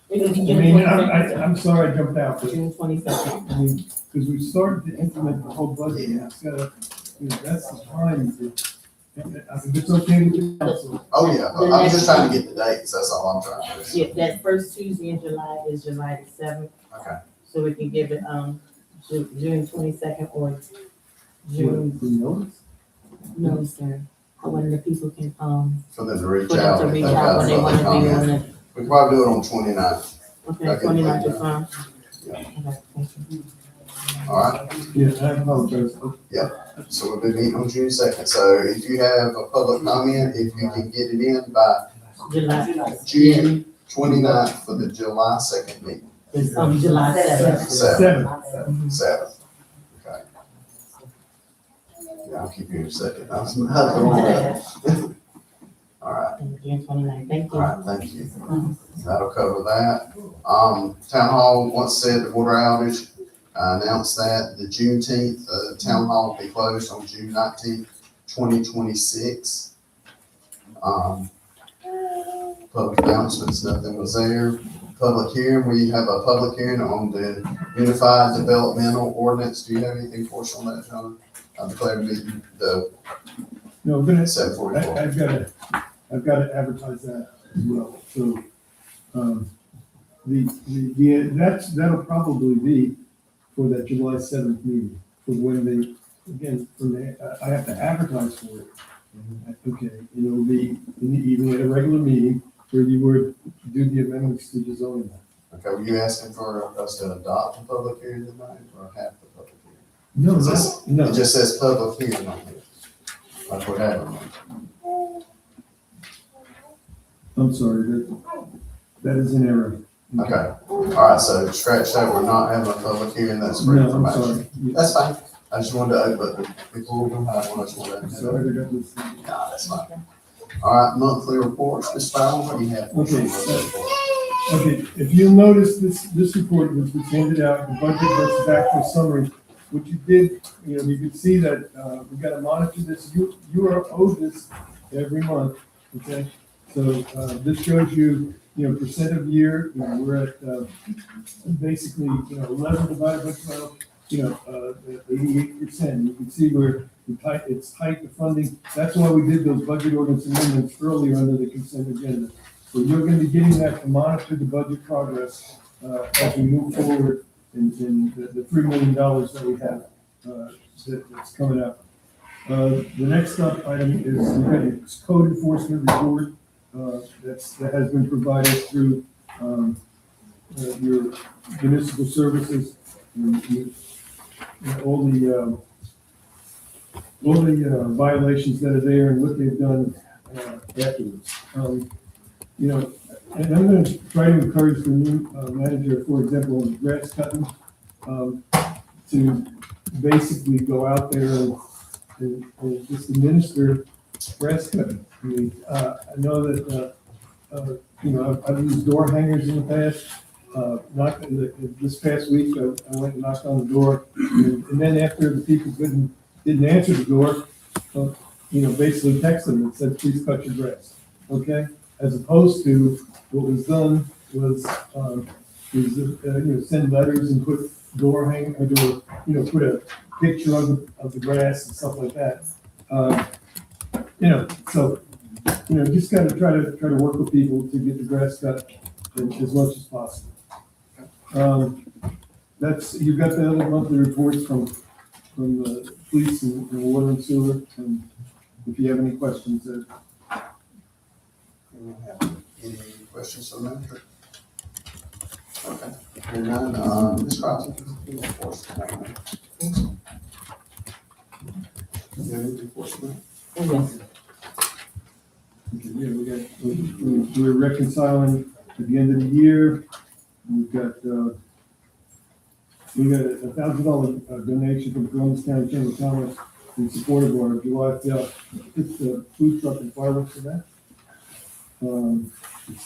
Speaker 10: It was
Speaker 1: I
Speaker 10: June
Speaker 1: mean,
Speaker 10: 22nd.
Speaker 1: I'm sorry I jumped out, but
Speaker 10: June 22nd.
Speaker 1: I mean, because we started to implement the whole budget, and it's gotta, that's the time to, I mean, it's okay with the council.
Speaker 2: Oh, yeah, I'm just trying to get the dates, that's all I'm trying to do.
Speaker 10: Yeah, that first Tuesday in July is July the 7th,
Speaker 2: Okay,
Speaker 10: so we can give it, June 22nd or June,
Speaker 1: Who knows?
Speaker 10: no, sir. When the people can,
Speaker 2: for them to reach
Speaker 10: for them
Speaker 2: out.
Speaker 10: to
Speaker 2: if
Speaker 10: reach
Speaker 2: they've
Speaker 10: out
Speaker 2: got
Speaker 10: when they
Speaker 2: further
Speaker 10: wanna be on
Speaker 2: comment.
Speaker 10: it.
Speaker 2: We can probably do it on 29th.
Speaker 10: Okay,
Speaker 2: Okay.
Speaker 10: 29th is fine.
Speaker 2: Yeah.
Speaker 10: Okay, thank you.
Speaker 2: All right,
Speaker 1: Yeah, I apologize.
Speaker 2: so we'll be meeting on June 2nd. So if you have a public comment, if you can get it in by
Speaker 10: July,
Speaker 2: June 29th for the July 2nd meeting.
Speaker 10: it's, July 7th.
Speaker 1: Seven.
Speaker 2: 7th. Okay. Yeah, I'll keep you in a second. All right,
Speaker 10: June 29th, thank
Speaker 2: all
Speaker 10: you.
Speaker 2: right, thank you. That'll cover that. Town hall, once said the water outage, I announced that the Juneteenth, town hall will be closed on June 19th, 2026. Public announcements, nothing was there. Public hearing, we have a public hearing on the Unified Developmental Ordinance. Do you have anything for us on that, John? I declare the
Speaker 1: No, I'm gonna,
Speaker 2: 7:44.
Speaker 1: I've gotta advertise that as well, so, that'll probably be for that July 7th meeting, for when they, again, I have to advertise for it. Okay, and it'll be in the evening at a regular meeting where you would do the amendments to the zoning law.
Speaker 2: Okay, were you asking for us to adopt the public hearing tonight or have the public hearing?
Speaker 1: No,
Speaker 2: Is this-
Speaker 1: no,
Speaker 2: It just says public hearing on here. Like we're having one.
Speaker 1: I'm sorry, that is an error.
Speaker 2: Okay, all right, so scratch that, we're not having a public hearing, that's for
Speaker 1: No, I'm
Speaker 2: information.
Speaker 1: sorry. Yeah,
Speaker 2: That's fine, I just wanted to, but before we go on, I just wanted
Speaker 1: I'm
Speaker 2: to.
Speaker 1: sorry, I got this.
Speaker 2: Nah, that's fine. All right, monthly reports, Mr. Fowler, what do you have?
Speaker 1: Okay, if you'll notice, this report was handed out, the budget versus actual summary. What you did, you can see that, we gotta monitor this, you are owed this every month, okay? So, this shows you, percent of year, we're at, basically, 11 divided by 12, 88%. You can see where it's tight, the funding. That's why we did those budget ordinance amendments earlier under the consent agenda. So you're gonna be getting that to monitor the budget progress, as we move forward in the $3 million that we have, that's coming up. The next up item is the code enforcement report, that has been provided through, your municipal services, and all the violations that are there and what they've done, afterwards. And I'm gonna try to encourage the new, manager, for example, on grass cutting, to basically go out there and just administer grass cutting. I mean, I know that, I've used door hangers in the past. This past week, I went and knocked on the door, and then after the people didn't answer the door, basically text them and said, please cut your grass, okay? As opposed to what was done was, send letters and put door hang, or put a picture of the grass and stuff like that. Just gotta try to work with people to get the grass cut as much as possible. That's, you've got the other monthly reports from the police and water and sewer, and if you have any questions,
Speaker 2: Anyone have any questions for the manager? Okay, hearing none, Ms. Crosby. You have any enforcement?
Speaker 10: Yes.
Speaker 1: yeah, we're reconciling at the end of the year. We've got $1,000 donation from Columbus County Chamber of Commerce in support of our July 5th. It's the food truck and fireworks event.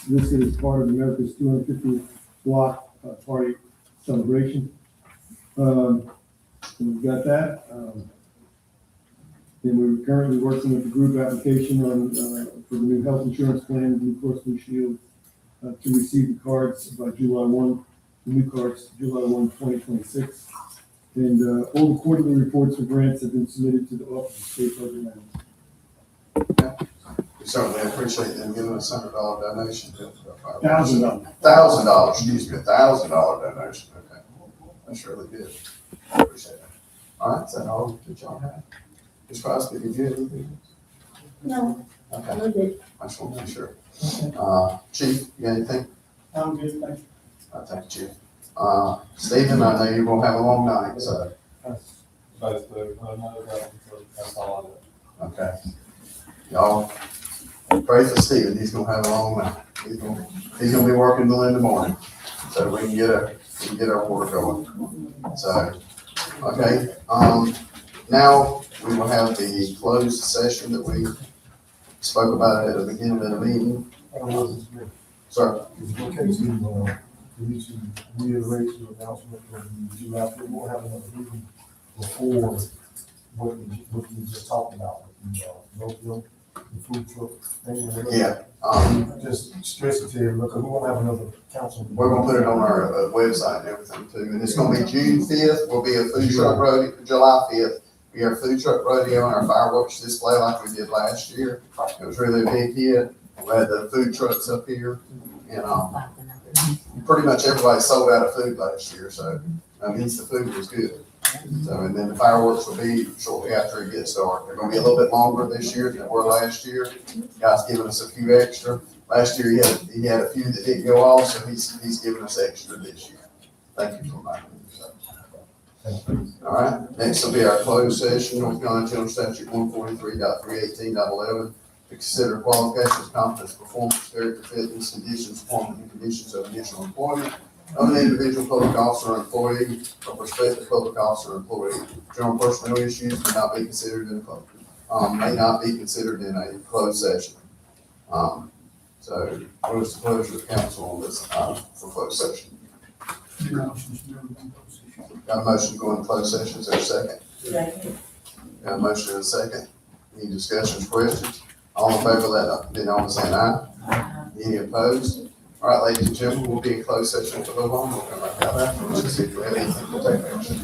Speaker 1: This is part of America's 250th block party celebration. We've got that. And we're currently working with the group application on, for the new health insurance plan, Blue Cross Blue Shield, to receive the cards by July 1, the new cards, July 1, 2026. And all the quarterly reports for grants have been submitted to the Office of State Budget Management.
Speaker 2: We certainly appreciate them giving us $100 donation.
Speaker 1: $1,000.
Speaker 2: $1,000, excuse me, $1,000 donation, okay. That's really good. Appreciate that. All right, is that all that y'all have? Ms. Crosby, did you have anything?
Speaker 10: No.
Speaker 2: Okay,
Speaker 10: Okay.
Speaker 2: I just want to be sure. Chief, you got anything?
Speaker 7: I'm good, thank you.
Speaker 2: Thank you, Chief. Stephen, I know you're gonna have a long night, so,
Speaker 11: That's basically, that's all
Speaker 2: okay. Y'all, pray for Stephen, he's gonna have a long night. He's gonna be working till in the morning, so we can get our work going. So, okay, now we will have the closed session that we spoke about at the beginning of the meeting. Sir?
Speaker 9: Is it okay to, for you to reiterate your announcement of the July, we won't have another meeting before what we just talked about, with the food truck thing?
Speaker 2: Yeah,
Speaker 9: Just stress it to you, because we won't have another council. meeting.
Speaker 2: we're gonna put it on our website and everything too, and it's gonna be June 5th, will be a food truck rodeo, July 5th. We have a food truck rodeo and our fireworks display like we did last year. It was really a big hit. We had the food trucks up here, and, pretty much everybody sold out of food last year, so that means the food was good. So, and then the fireworks will be shortly after it gets dark. They're gonna be a little bit longer this year than they were last year. Guy's giving us a few extra. Last year he had a few that didn't go off, so he's giving us extra this year. Thank you for reminding me. So. All right, next will be our closed session, North Carolina General Statute 143.318.11. To consider qualifications, competence, performance, character, fitness, conditions, appointment, and conditions of initial employment of an individual public officer or employee or prospective public officer or employee. General personnel issues may not be considered in a closed session. So what is the pleasure of council on this for closed session? Got a motion to go into closed session, is there a second?
Speaker 5: Second.
Speaker 2: Got a motion and a second. Any discussions, questions? All in favor, let it be known by saying aye. Any opposed? All right, ladies and gentlemen, we'll be in closed session for a little long. We'll come back out afterwards and see if we have anything to take action.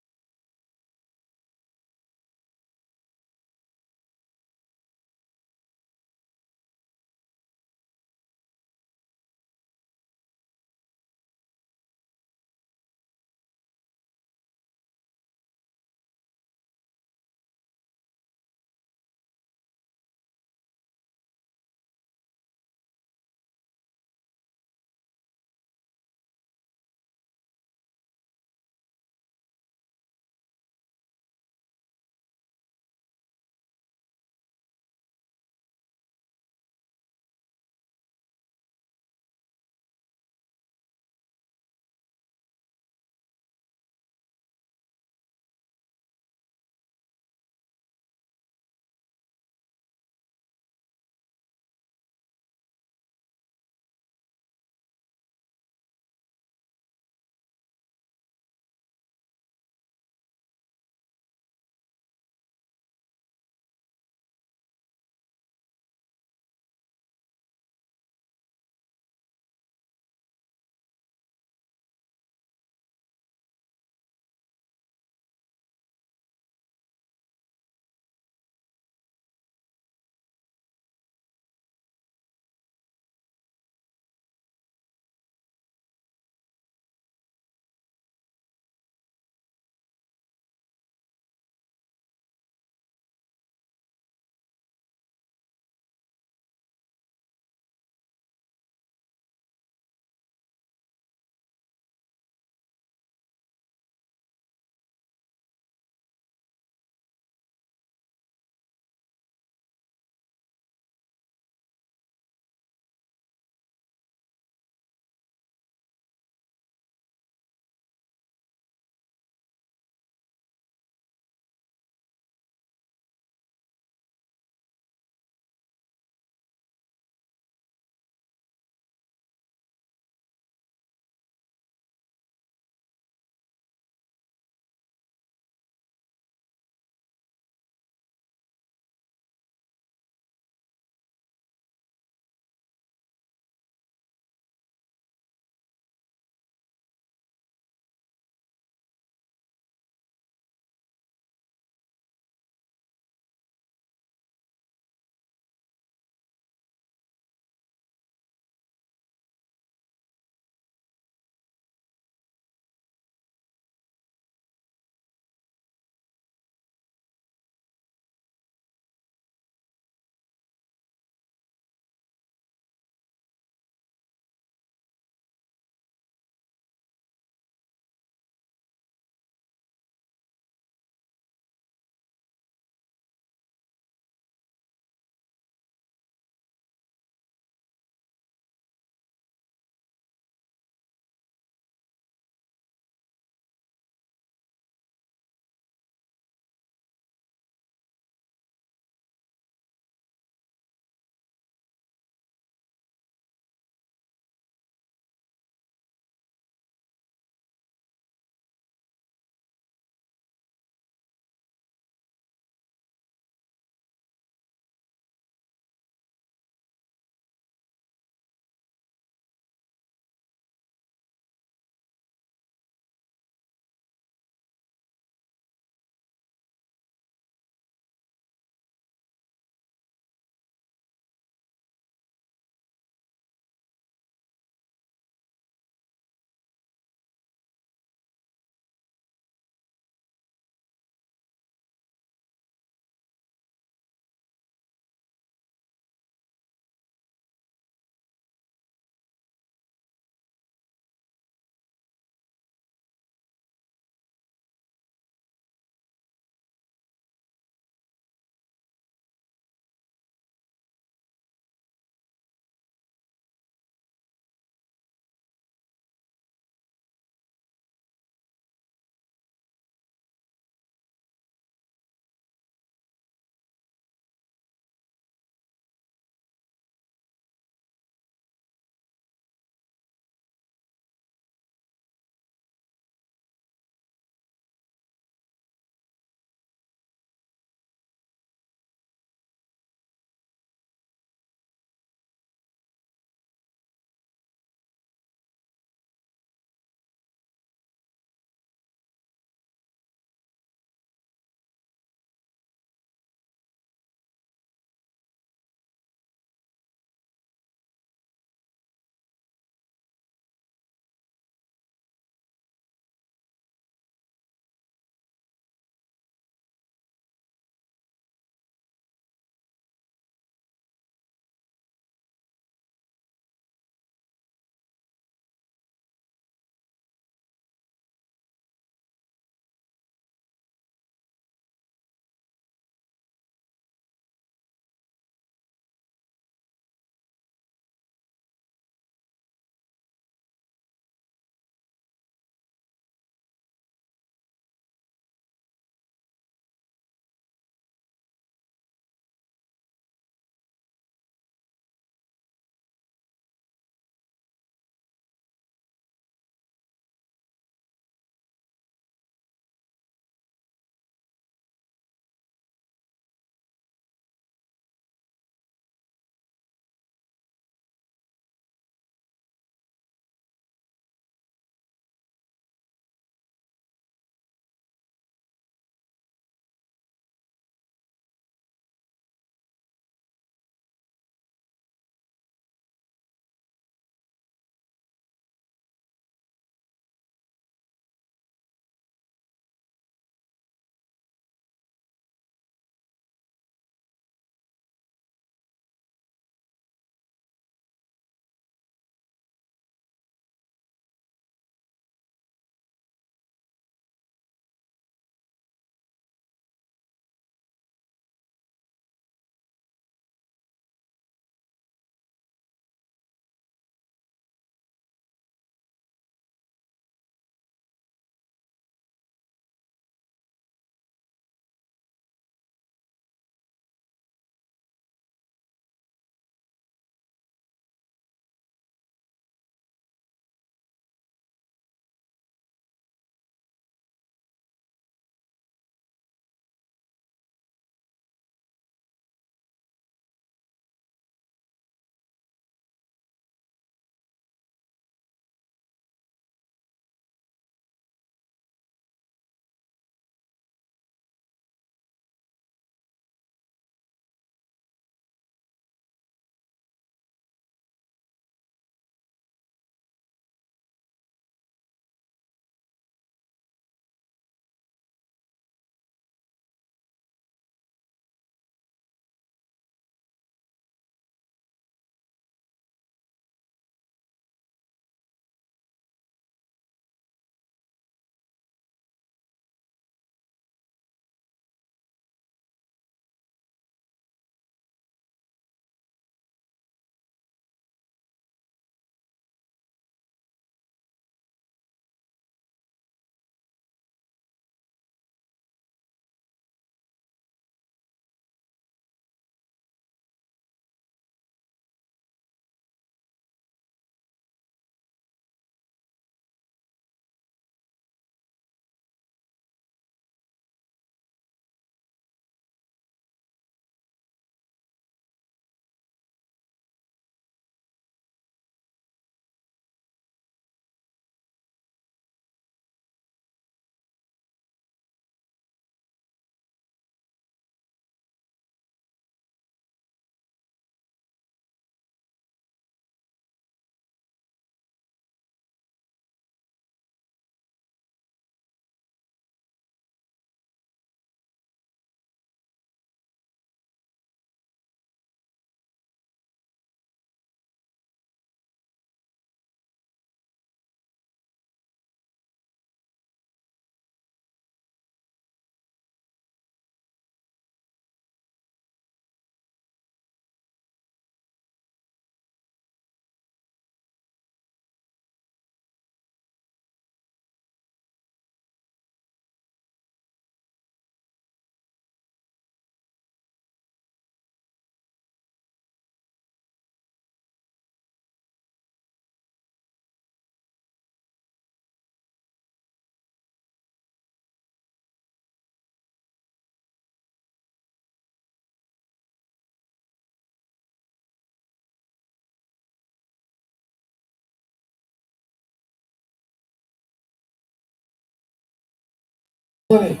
Speaker 4: Last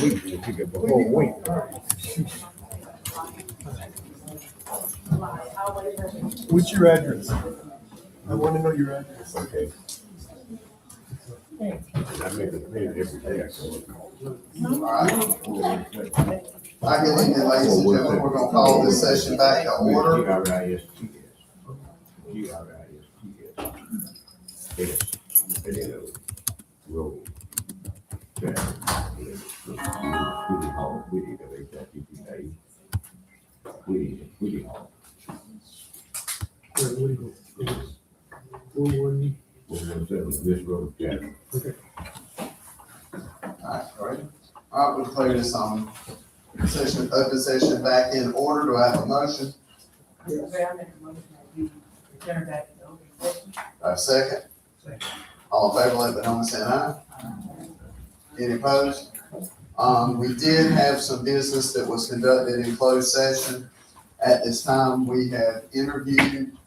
Speaker 4: week, we took it the whole week.
Speaker 1: What's your address? I want to know your address.
Speaker 4: Okay. I make a payment every day. I go.
Speaker 2: All right. Good evening, ladies and gentlemen. We're gonna call this session back to order.
Speaker 4: G-R-I-S-T-S. Yes. Road. Whitty Hall. This road, yeah.
Speaker 2: All right, we'll declare this session, open session back in order. Do I have a motion?
Speaker 5: Mayor, I make a motion that we return back to the open session.
Speaker 2: Do I have a second? All in favor, let it be known by saying aye. Any opposed? We did have some business that was conducted in closed session. At this time, we have interviewed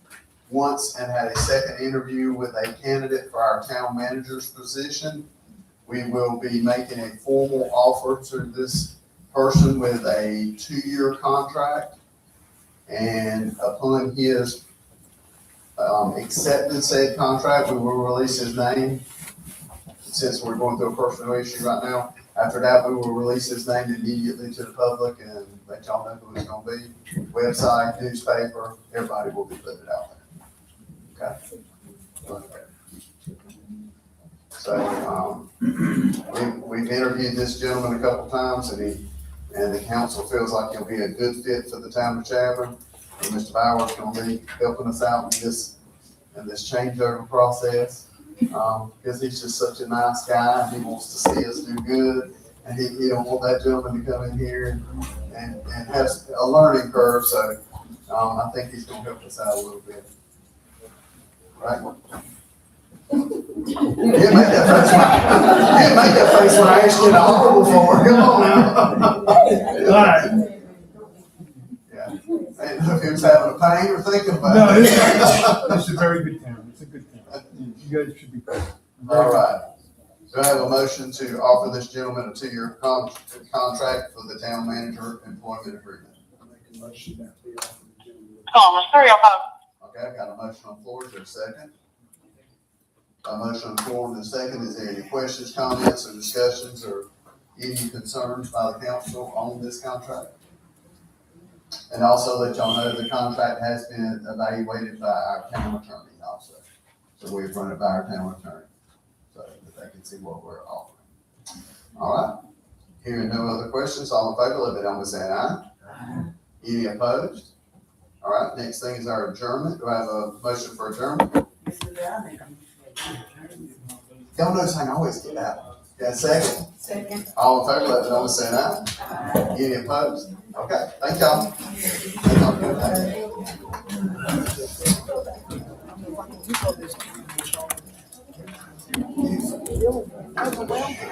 Speaker 2: once and had a second interview with a candidate for our town manager's position. We will be making a formal offer to this person with a 2-year contract. And upon his acceptance said contract, we will release his name. Since we're going through a personal issue right now, after that, we will release his name immediately to the public and let y'all know who it's gonna be. Website, newspaper, everybody will be putting it out there. Okay? So, we've interviewed this gentleman a couple times and the council feels like he'll be a good fit for the town of Chadbourn. And Mr. Bauer's gonna be helping us out in this changeover process. Because he's just such a nice guy, and he wants to see us do good, and he don't want that gentleman to come in here and have a learning curve, so, I think he's gonna help us out a little bit. Right? You didn't make that face when I asked you to offer before, come on now. All right. Yeah, I didn't know if he was having a pain or thinking about
Speaker 1: No,
Speaker 2: it.
Speaker 1: it's a very good town. It's a good town. You guys should be proud.
Speaker 2: All right. Do I have a motion to offer this gentleman a 2-year contract for the town manager employment agreement?
Speaker 6: I make a motion that we offer the gentleman.
Speaker 2: Okay, I got a motion on the floor. Is there a second? A motion on the floor and a second. Is there any questions, comments, or discussions, or any concerns by the council on this contract? And also let y'all know the contract has been evaluated by our town attorney also. So we've run it by our town attorney, so that they can see what we're offering. All right. Hearing no other questions, all in favor, let it be known by saying aye. Any opposed? All right, next thing is our adjournment. Do I have a motion for adjournment?
Speaker 5: Mr. Mayor, I make a motion that we adjourn.
Speaker 2: Y'all notice I can always get out. Got a second?
Speaker 5: Second.
Speaker 2: All in favor, let it be known by saying aye. Any opposed? Okay, thank y'all. Thank y'all. Good day.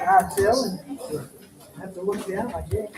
Speaker 5: I'm telling you. I have to look down like that.